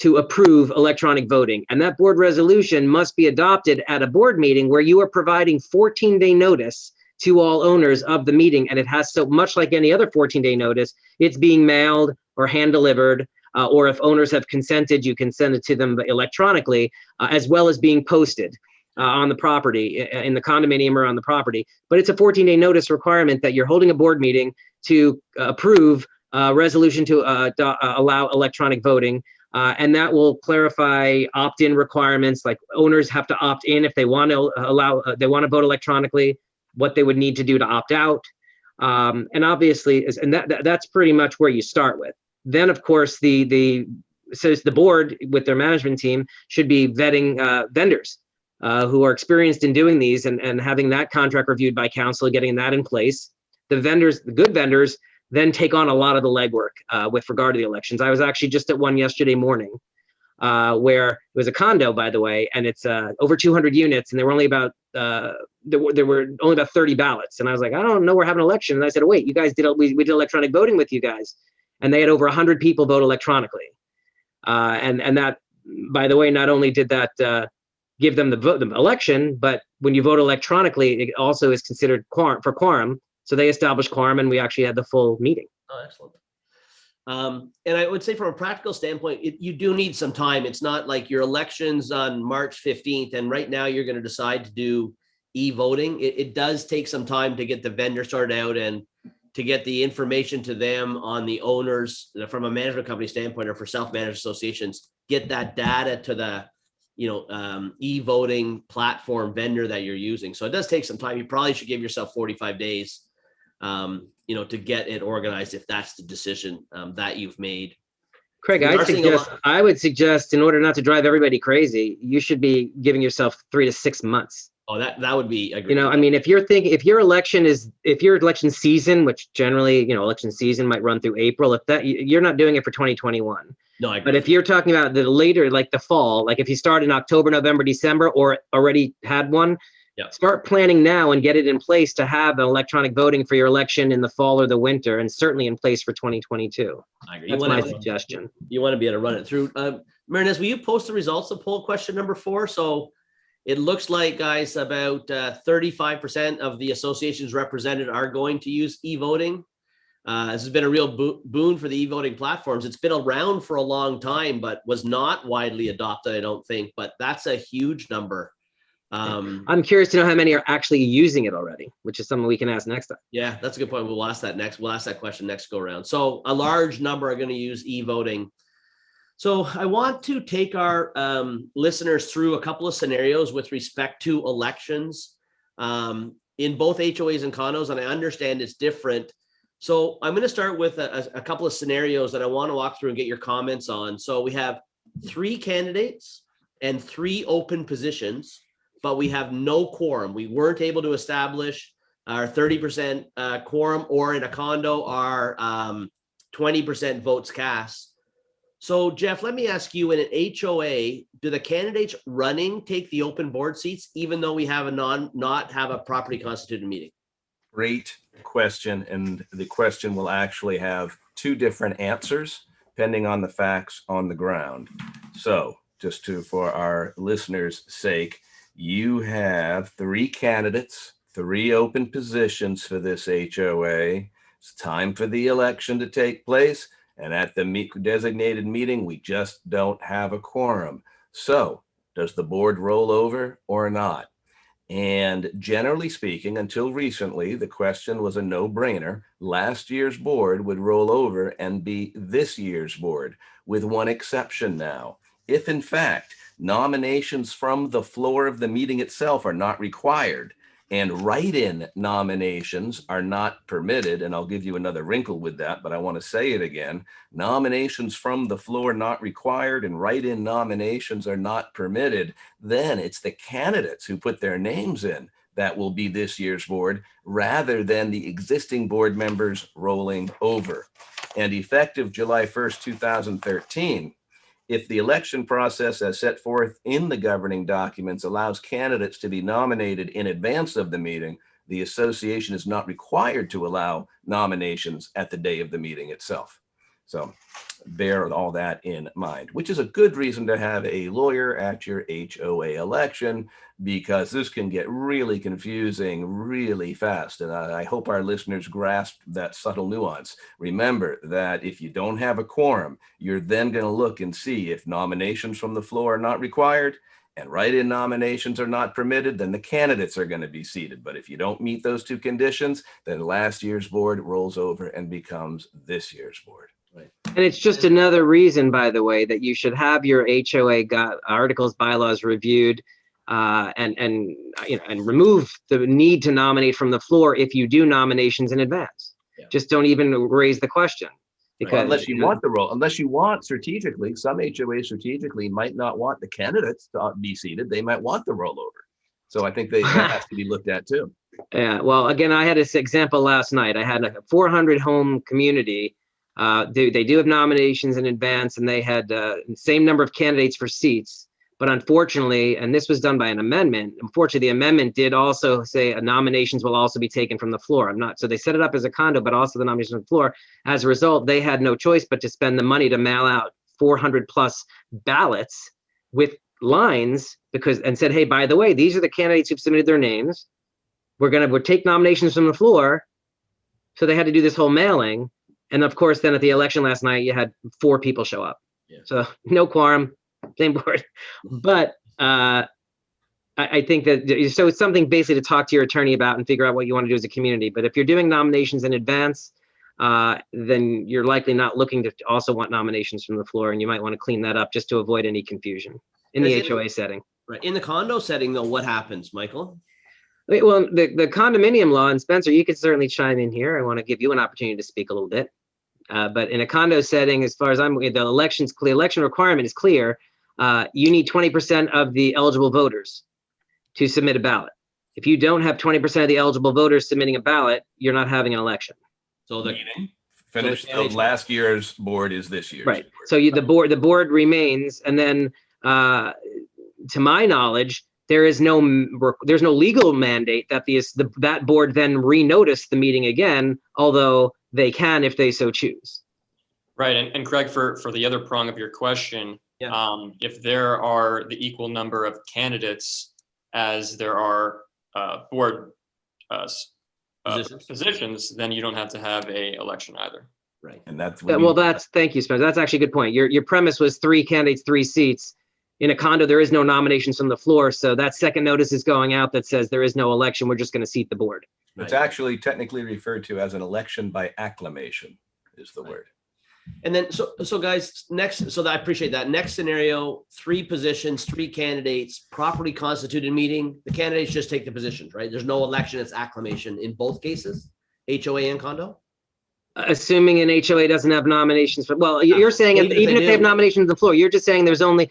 to approve electronic voting. And that board resolution must be adopted at a board meeting where you are providing 14-day notice to all owners of the meeting. And it has, so much like any other 14-day notice, it's being mailed or hand delivered or if owners have consented, you can send it to them electronically, as well as being posted on the property, in the condominium or on the property. But it's a 14-day notice requirement that you're holding a board meeting to approve a resolution to allow electronic voting. And that will clarify opt-in requirements, like owners have to opt in if they want to they want to vote electronically, what they would need to do to opt out. And obviously, that's pretty much where you start with. Then, of course, the board with their management team should be vetting vendors who are experienced in doing these, and having that contract reviewed by council, getting that in place. The good vendors, then take on a lot of the legwork with regard to the elections. I was actually just at one yesterday morning where it was a condo, by the way, and it's over 200 units, and there were only about there were only about 30 ballots. And I was like, I don't know, we're having an election. And I said, oh, wait, you guys we did electronic voting with you guys, and they had over 100 people vote electronically. And that, by the way, not only did that give them the election, but when you vote electronically, it also is considered quorum. So they established quorum, and we actually had the full meeting.
Oh, excellent. And I would say from a practical standpoint, you do need some time. It's not like your election's on March 15th, and right now you're going to decide to do e-voting. It does take some time to get the vendor sorted out and to get the information to them on the owners from a management company standpoint, or for self-managed associations, get that data to the e-voting platform vendor that you're using. So it does take some time. You probably should give yourself 45 days to get it organized, if that's the decision that you've made.
Craig, I would suggest, in order not to drive everybody crazy, you should be giving yourself 3 to 6 months.
Oh, that would be,
I mean, if your election season, which generally, election season might run through April, you're not doing it for 2021.
No, I agree.
But if you're talking about the later, like the fall, like if you start in October, November, December, or already had one, start planning now and get it in place to have electronic voting for your election in the fall or the winter, and certainly in place for 2022.
I agree.
That's my suggestion.
You want to be able to run it through. Marinez, will you post the results of poll question number 4? So it looks like, guys, about 35% of the associations represented are going to use e-voting. This has been a real boon for the e-voting platforms. It's been around for a long time, but was not widely adopted, I don't think. But that's a huge number.
I'm curious to know how many are actually using it already, which is something we can ask next time.
Yeah, that's a good point. We'll ask that next. We'll ask that question next go around. So a large number are going to use e-voting. So I want to take our listeners through a couple of scenarios with respect to elections in both HOAs and condos, and I understand it's different. So I'm going to start with a couple of scenarios that I want to walk through and get your comments on. So we have 3 candidates and 3 open positions, but we have no quorum. We weren't able to establish our 30% quorum, or in a condo, our 20% votes cast. So Jeff, let me ask you, in an HOA, do the candidates running take the open board seats, even though we have not have a properly constituted meeting?
Great question. And the question will actually have 2 different answers depending on the facts on the ground. So just for our listeners' sake, you have 3 candidates, 3 open positions for this HOA. It's time for the election to take place. And at the designated meeting, we just don't have a quorum. So does the board roll over or not? And generally speaking, until recently, the question was a no-brainer. Last year's board would roll over and be this year's board, with one exception now. If in fact, nominations from the floor of the meeting itself are not required, and write-in nominations are not permitted, and I'll give you another wrinkle with that, but I want to say it again, nominations from the floor not required and write-in nominations are not permitted, then it's the candidates who put their names in that will be this year's board, rather than the existing board members rolling over. And effective July 1st, 2013, if the election process as set forth in the governing documents allows candidates to be nominated in advance of the meeting, the association is not required to allow nominations at the day of the meeting itself. So bear all that in mind, which is a good reason to have a lawyer at your HOA election, because this can get really confusing really fast. And I hope our listeners grasp that subtle nuance. Remember that if you don't have a quorum, you're then going to look and see if nominations from the floor are not required and write-in nominations are not permitted, then the candidates are going to be seated. But if you don't meet those two conditions, then last year's board rolls over and becomes this year's board.
Right.
And it's just another reason, by the way, that you should have your HOA articles, bylaws reviewed, and remove the need to nominate from the floor if you do nominations in advance.
Yeah.
Just don't even raise the question. Because
Unless you want the role, unless you want strategically, some HOAs strategically might not want the candidates to be seated. They might want the rollover. So I think that has to be looked at too.
Yeah. Well, again, I had this example last night. I had a 400 home community. They do have nominations in advance, and they had the same number of candidates for seats. But unfortunately, and this was done by an amendment, unfortunately, the amendment did also say nominations will also be taken from the floor. So they set it up as a condo, but also the nominations on the floor. As a result, they had no choice but to spend the money to mail out 400 plus ballots with lines and said, hey, by the way, these are the candidates who've submitted their names. We'll take nominations from the floor. So they had to do this whole mailing. And of course, then at the election last night, you had 4 people show up.
Yeah.
So no quorum, same board. But I think that, so it's something basically to talk to your attorney about and figure out what you want to do as a community. But if you're doing nominations in advance, then you're likely not looking to also want nominations from the floor. And you might want to clean that up just to avoid any confusion in the HOA setting.
Right. In the condo setting, though, what happens, Michael?
Well, the condominium law, and Spencer, you can certainly chime in here. I want to give you an opportunity to speak a little bit. But in a condo setting, as far as the election requirement is clear. You need 20% of the eligible voters to submit a ballot. If you don't have 20% of the eligible voters submitting a ballot, you're not having an election.
So the
Finish. So last year's board is this year's.
Right. So the board remains, and then to my knowledge, there's no legal mandate that that board then renotice the meeting again, although they can if they so choose.
Right. And Craig, for the other prong of your question,
yeah.
If there are the equal number of candidates as there are board positions, then you don't have to have a election either.
Right.
And that's
thank you, Spencer. That's actually a good point. Your premise was 3 candidates, 3 seats. In a condo, there is no nominations from the floor, so that second notice is going out that says there is no election. We're just going to seat the board.
It's actually technically referred to as an election by acclamation is the word.
And then, so guys, I appreciate that. Next scenario, 3 positions, 3 candidates, properly constituted meeting. The candidates just take the positions, right? There's no election, it's acclamation in both cases, HOA and condo?
Assuming an HOA doesn't have nominations, you're saying even if they have nominations on the floor, you're just saying there's only,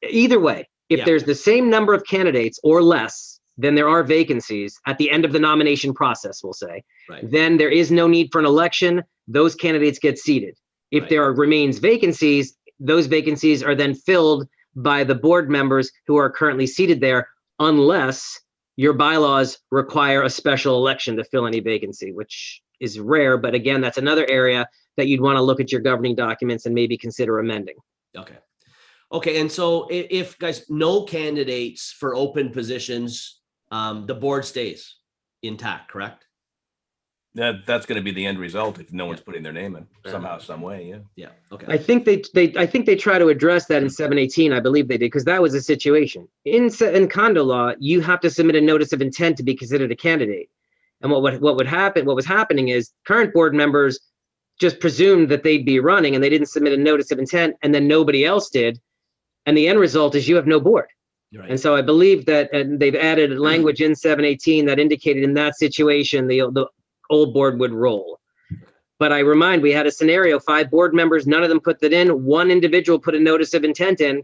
either way, if there's the same number of candidates or less, then there are vacancies at the end of the nomination process, we'll say.
Right.
Then there is no need for an election. Those candidates get seated. If there remains vacancies, those vacancies are then filled by the board members who are currently seated there, unless your bylaws require a special election to fill any vacancy, which is rare. But again, that's another area that you'd want to look at your governing documents and maybe consider amending.
Okay. And so if guys, no candidates for open positions, the board stays intact, correct?
That's going to be the end result if no one's putting their name in somehow, some way. Yeah.
Okay.
I think they try to address that in 718. I believe they did, because that was a situation in condo law. You have to submit a notice of intent to be considered a candidate. And what was happening is current board members just presumed that they'd be running, and they didn't submit a notice of intent, and then nobody else did. And the end result is you have no board.
Right.
And so I believe that, and they've added language in 718 that indicated in that situation the old board would roll. But I remind, we had a scenario, 5 board members, none of them put that in. 1 individual put a notice of intent in.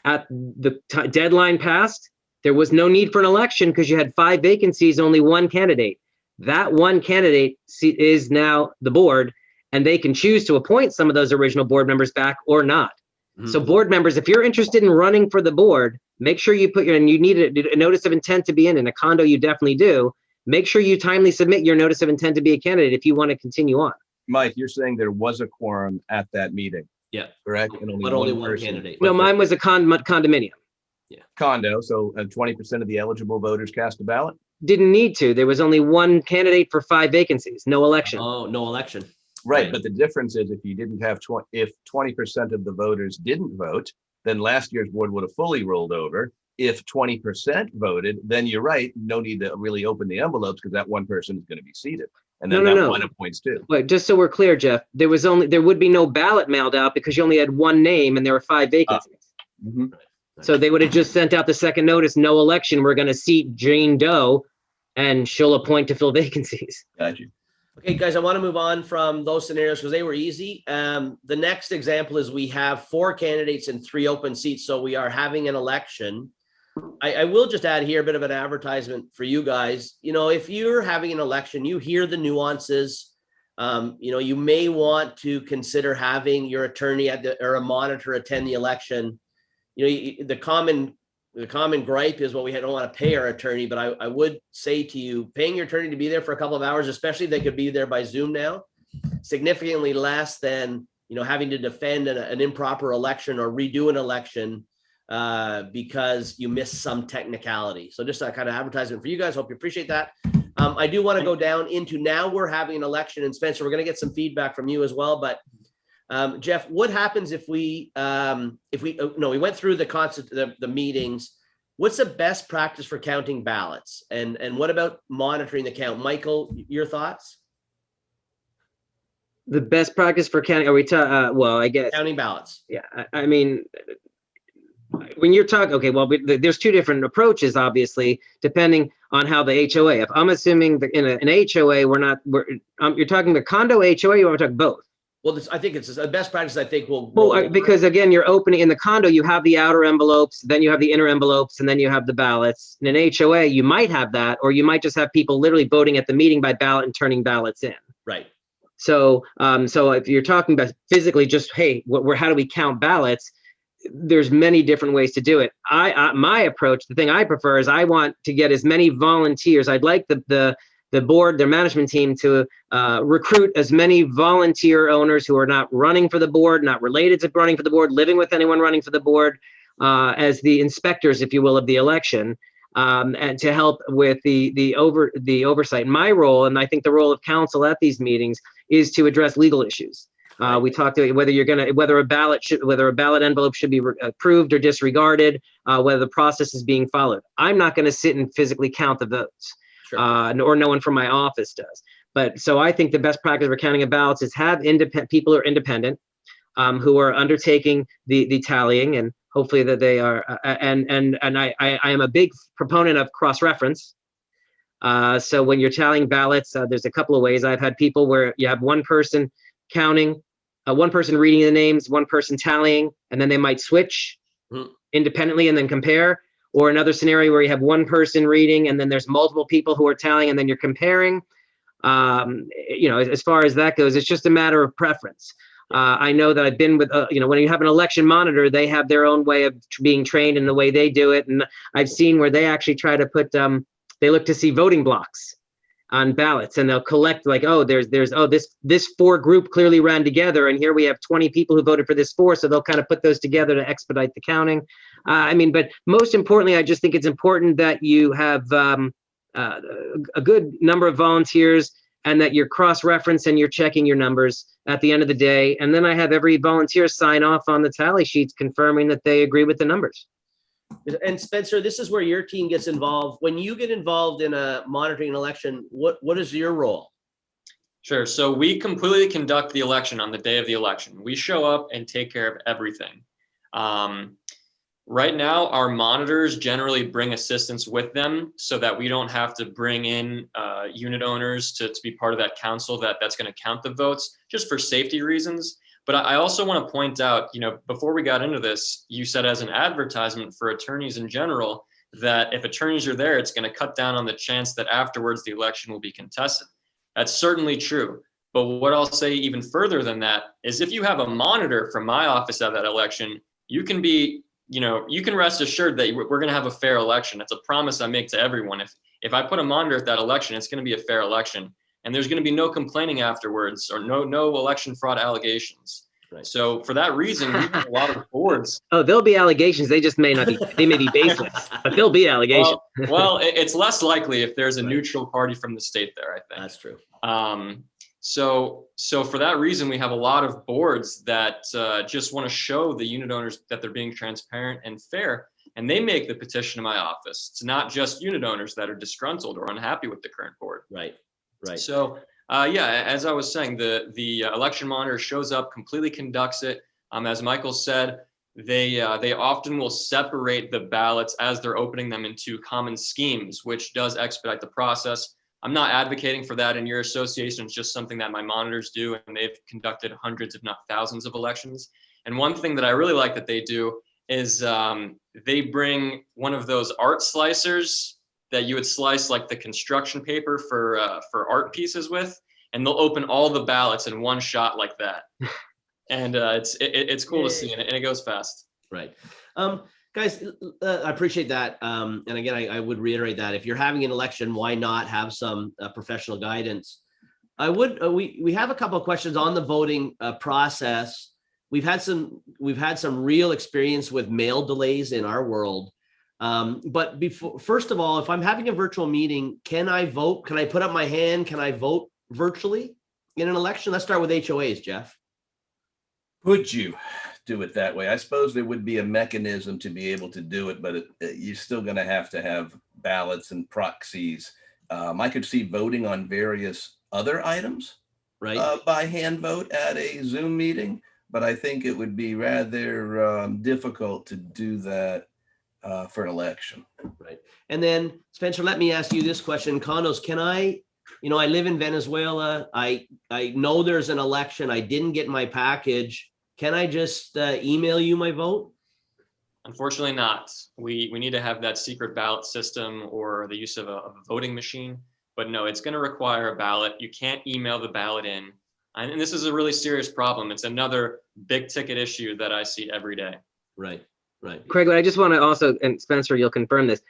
At the deadline passed, there was no need for an election because you had 5 vacancies, only 1 candidate. That 1 candidate is now the board, and they can choose to appoint some of those original board members back or not. Mm-hmm. So board members, if you're interested in running for the board, make sure you you need a notice of intent to be in a condo, you definitely do. Make sure you timely submit your notice of intent to be a candidate if you want to continue on.
Mike, you're saying there was a quorum at that meeting,
Yeah,
correct? And
but only one
person-
candidate.
No, mine was a condominium.
Condo, so 20% of the eligible voters cast a ballot?
Didn't need to. There was only one candidate for 5 vacancies, no election.
Oh, no election.
Right, but the difference is if you didn't have if 20% of the voters didn't vote, then last year's board would have fully rolled over. If 20% voted, then you're right, no need to really open the envelopes because that one person is going to be seated. And then
No.
one appoints too.
Wait, just so we're clear, Jeff, there would be no ballot mailed out because you only had one name and there were 5 vacancies.
Mhm.
So they would have just sent out the second notice, no election. We're going to seat Jane Doe and she'll appoint to fill vacancies.
Got you.
Okay, guys, I want to move on from those scenarios because they were easy. The next example is we have 4 candidates and 3 open seats. So we are having an election. I will just add here a bit of an advertisement for you guys. You know, if you're having an election, you hear the nuances. You know, you may want to consider having your attorney or a monitor attend the election. You know, the common gripe is, well, we don't want to pay our attorney, but I would say to you, paying your attorney to be there for a couple of hours, especially if they could be there by Zoom now, significantly less than, you know, having to defend an improper election or redo an election because you missed some technicality. So just a kind of advertisement for you guys. Hope you appreciate that. I do want to go down into now we're having an election, and Spencer, we're going to get some feedback from you as well. But Jeff, what happens if we went through the meetings? What's the best practice for counting ballots, and what about monitoring the count? Michael, your thoughts?
The best practice for counting, are we well, I guess.
Counting ballots.
Yeah, I mean, when you're talking, okay, well, there's 2 different approaches, obviously, depending on how the HOA. If I'm assuming that in an HOA, you're talking the condo HOA, you want to talk both?
Well, I think it's the best practice. I think
because again, you're opening in the condo, you have the outer envelopes, then you have the inner envelopes, and then you have the ballots. In an HOA, you might have that, or you might just have people literally voting at the meeting by ballot and turning ballots in.
Right.
So, so if you're talking about physically, just hey, how do we count ballots? There's many different ways to do it. My approach, the thing I prefer is I want to get as many volunteers. I'd like the board, their management team to recruit as many volunteer owners who are not running for the board, not related to running for the board, living with anyone running for the board, as the inspectors, if you will, of the election, and to help with the oversight. My role, and I think the role of council at these meetings, is to address legal issues. We talked about whether a ballot envelope should be approved or disregarded, whether the process is being followed. I'm not going to sit and physically count the votes. Sure. Or no one from my office does. But so I think the best practice for counting of ballots is have people who are independent, who are undertaking the tallying, and hopefully that they are. And I am a big proponent of cross-reference. So when you're tallying ballots, there's a couple of ways. I've had people where you have one person counting, one person reading the names, one person tallying, and then they might switch independently and then compare. Or another scenario where you have one person reading and then there's multiple people who are tallying and then you're comparing. You know, as far as that goes, it's just a matter of preference. I know that I've been with, you know, when you have an election monitor, they have their own way of being trained in the way they do it. And I've seen where they actually try to put, they look to see voting blocks on ballots, and they'll collect like, oh, this 4 group clearly ran together, and here we have 20 people who voted for this 4, so they'll kind of put those together to expedite the counting. I mean, but most importantly, I just think it's important that you have a good number of volunteers, and that you're cross-reference and you're checking your numbers at the end of the day. And then I have every volunteer sign off on the tally sheets confirming that they agree with the numbers.
And Spencer, this is where your team gets involved. When you get involved in a monitoring an election, what is your role?
Sure. So we completely conduct the election on the day of the election. We show up and take care of everything. Right now, our monitors generally bring assistants with them so that we don't have to bring in unit owners to be part of that council that's going to count the votes, just for safety reasons. But I also want to point out, you know, before we got into this, you said as an advertisement for attorneys in general, that if attorneys are there, it's going to cut down on the chance that afterwards the election will be contested. That's certainly true. But what I'll say even further than that is if you have a monitor from my office at that election, you can be, you know, you can rest assured that we're going to have a fair election. It's a promise I make to everyone. If I put a monitor at that election, it's going to be a fair election. and there's going to be no complaining afterwards, or no election fraud allegations.
Right.
So for that reason, we have a lot of boards.
Oh, there'll be allegations. They just may not be, they may be baseless, but there'll be allegations.
It's less likely if there's a neutral party from the state there, I think.
That's true.
So for that reason, we have a lot of boards that just want to show the unit owners that they're being transparent and fair, and they make the petition to my office. It's not just unit owners that are disgruntled or unhappy with the current board.
Right.
So as I was saying, the election monitor shows up, completely conducts it. As Michael said, they often will separate the ballots as they're opening them into common schemes, which does expedite the process. I'm not advocating for that in your association. It's just something that my monitors do, and they've conducted hundreds, if not thousands, of elections. And one thing that I really like that they do is they bring one of those art slicers that you would slice like the construction paper for art pieces with, and they'll open all the ballots in one shot like that. And it's cool to see, and it goes fast.
Right. Guys, I appreciate that. And again, I would reiterate that if you're having an election, why not have some professional guidance? We have a couple of questions on the voting process. We've had some real experience with mail delays in our world. But first of all, if I'm having a virtual meeting, can I vote? Can I put up my hand? Can I vote virtually in an election? Let's start with HOAs, Jeff.
Would you do it that way? I suppose there would be a mechanism to be able to do it, but you're still going to have ballots and proxies. I could see voting on various other items,
right,
by hand vote at a Zoom meeting, but I think it would be rather difficult to do that for an election.
Right. And then Spencer, let me ask you this question. Condos, can I live in Venezuela. I know there's an election. I didn't get my package. Can I just email you my vote?
Unfortunately not. We need to have that secret ballot system or the use of a voting machine. But no, it's going to require a ballot. You can't email the ballot in. And this is a really serious problem. It's another big ticket issue that I see every day.
Right.
Craig, I just want to also, and Spencer, you'll confirm this,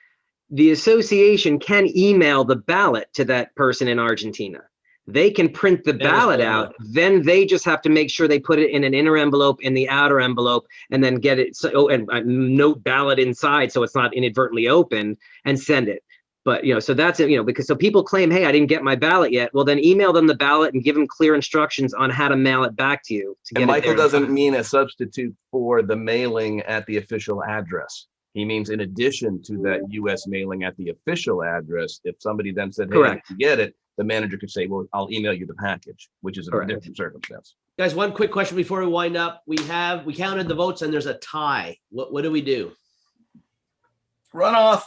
the association can email the ballot to that person in Argentina. They can print the ballot out, then they just have to make sure they put it in an inner envelope in the outer envelope, and then get it, and note ballot inside so it's not inadvertently opened, and send it. But, so that's it, because so people claim, hey, I didn't get my ballot yet. Well, then email them the ballot and give them clear instructions on how to mail it back to you.
And Michael doesn't mean a substitute for the mailing at the official address. He means in addition to that U.S. mailing at the official address, if somebody then said, hey,
correct,
I didn't get it, the manager could say, well, I'll email you the package, which is a different circumstance.
Guys, one quick question before we wind up. We counted the votes and there's a tie. What do we do?
Runoff.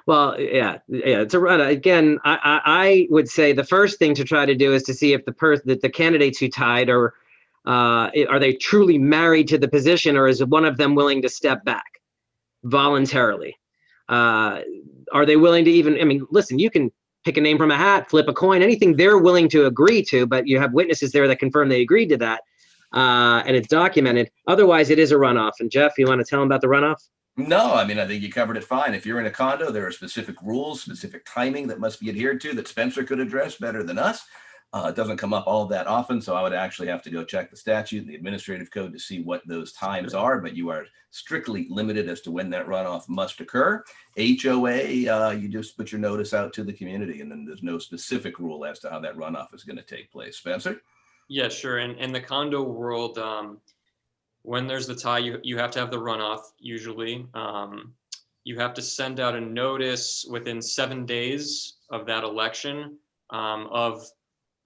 Well, yeah, it's a run. Again, I would say the first thing to try to do is to see if the candidates who tied are they truly married to the position, or is one of them willing to step back voluntarily? Are they willing to even, listen, you can pick a name from a hat, flip a coin, anything they're willing to agree to, but you have witnesses there that confirm they agreed to that, and it's documented. Otherwise, it is a runoff. And Jeff, you want to tell them about the runoff?
No, I think you covered it fine. If you're in a condo, there are specific rules, specific timing that must be adhered to that Spencer could address better than us. It doesn't come up all that often, so I would actually have to go check the statute and the administrative code to see what those times are, but you are strictly limited as to when that runoff must occur. HOA, you just put your notice out to the community, and then there's no specific rule as to how that runoff is going to take place. Spencer?
Yeah, sure. In the condo world, when there's the tie, you have to have the runoff usually. You have to send out a notice within 7 days of that election of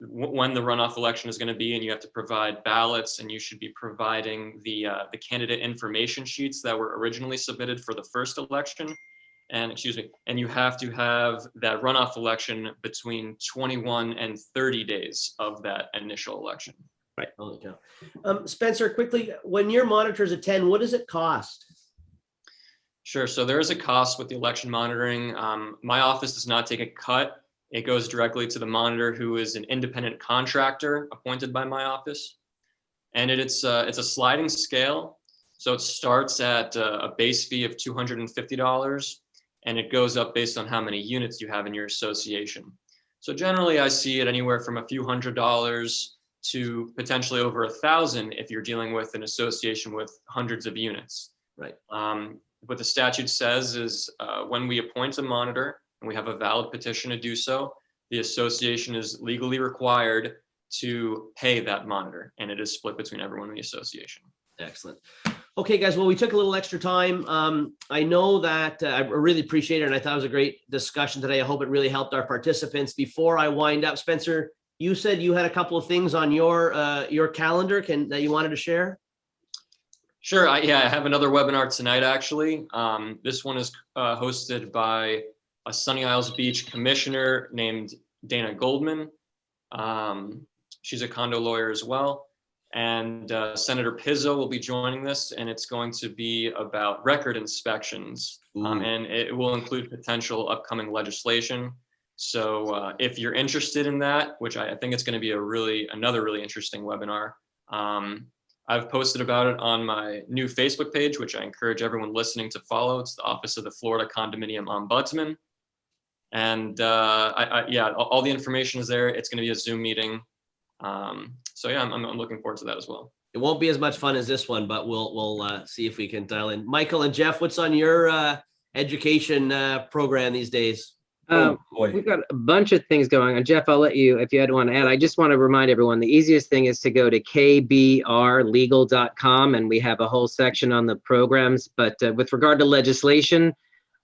when the runoff election is going to be, and you have to provide ballots, and you should be providing the candidate information sheets that were originally submitted for the first election. And you have to have that runoff election between 21 and 30 days of that initial election.
Right. Holy cow. Spencer, quickly, when your monitors attend, what does it cost?
Sure. So there is a cost with the election monitoring. My office does not take a cut. It goes directly to the monitor, who is an independent contractor appointed by my office. And it's a sliding scale. So it starts at a base fee of $250, and it goes up based on how many units you have in your association. So generally I see it anywhere from a few $100s to potentially over $1,000 if you're dealing with an association with hundreds of units.
Right.
What the statute says is when we appoint a monitor and we have a valid petition to do so, the association is legally required to pay that monitor, and it is split between everyone in the association.
Excellent. Okay, guys, well, we took a little extra time. I know that I really appreciate it, and I thought it was a great discussion today. I hope it really helped our participants. Before I wind up, Spencer, you said you had a couple of things on your calendar that you wanted to share?
Sure. I have another webinar tonight, actually. This one is hosted by a Sunny Isles Beach commissioner named Dana Goldman. She's a condo lawyer as well. And Senator Pizzo will be joining this, and it's going to be about record inspections. And it will include potential upcoming legislation. So if you're interested in that, which I think it's going to be another really interesting webinar, I've posted about it on my new Facebook page, which I encourage everyone listening to follow. It's the Office of the Florida Condominium Ombudsman. And all the information is there. It's going to be a Zoom meeting. So yeah, I'm looking forward to that as well.
It won't be as much fun as this one, but we'll see if we can dial in. Michael and Jeff, what's on your education program these days?
We've got a bunch of things going on. Jeff, I'll let you, if you had one to add. I just want to remind everyone, the easiest thing is to go to kbrlegal.com, and we have a whole section on the programs. But with regard to legislation,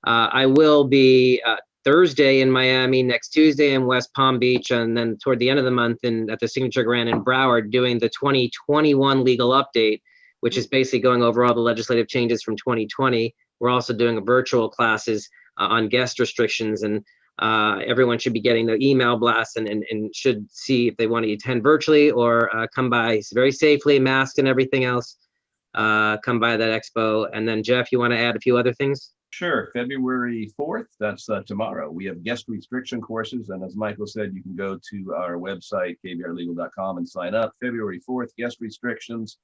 I will be Thursday in Miami, next Tuesday in West Palm Beach, and then toward the end of the month at the Signature Grand in Broward doing the 2021 legal update, which is basically going over all the legislative changes from 2020. We're also doing virtual classes on guest restrictions, and everyone should be getting the email blasts and should see if they want to attend virtually or come by very safely, masked and everything else. Come by that expo. And then Jeff, you want to add a few other things?
Sure. February 4th, that's tomorrow. We have guest restriction courses. And as Michael said, you can go to our website, kbrlegal.com, and sign up. February 4th, guest restrictions.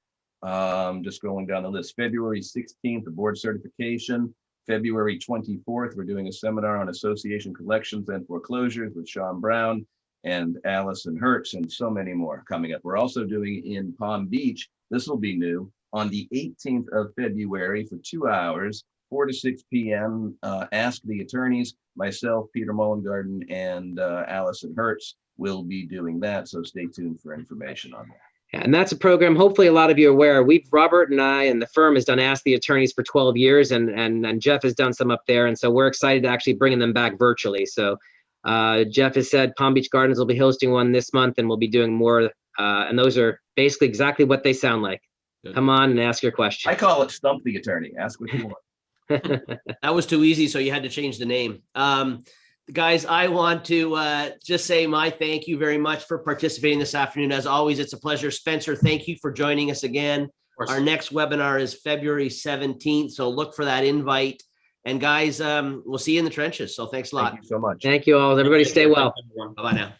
Just going down the list. February 16th, the board certification. February 24th, we're doing a seminar on association collections and foreclosures with Sean Brown and Allison Hertz, and so many more coming up. We're also doing in Palm Beach, this will be new, on the 18th of February for 2 hours, 4 to 6 p.m. Ask the Attorneys. Myself, Peter Mullengarden, and Allison Hertz will be doing that, so stay tuned for information on that.
And that's a program, hopefully a lot of you are aware. Robert and I and the firm has done Ask the Attorneys for 12 years, and Jeff has done some up there. And so we're excited to actually bringing them back virtually. So Jeff has said Palm Beach Gardens will be hosting one this month, and we'll be doing more. And those are basically exactly what they sound like. Good. Come on and ask your question.
I call it Stump the Attorney. Ask what you want.
That was too easy, so you had to change the name. Guys, I want to just say my thank you very much for participating this afternoon. As always, it's a pleasure. Spencer, thank you for joining us again. Our next webinar is February 17th, so look for that invite. And guys, we'll see you in the trenches. So thanks a lot.
Thank you so much.
Thank you all. Everybody stay well.
Bye-bye now.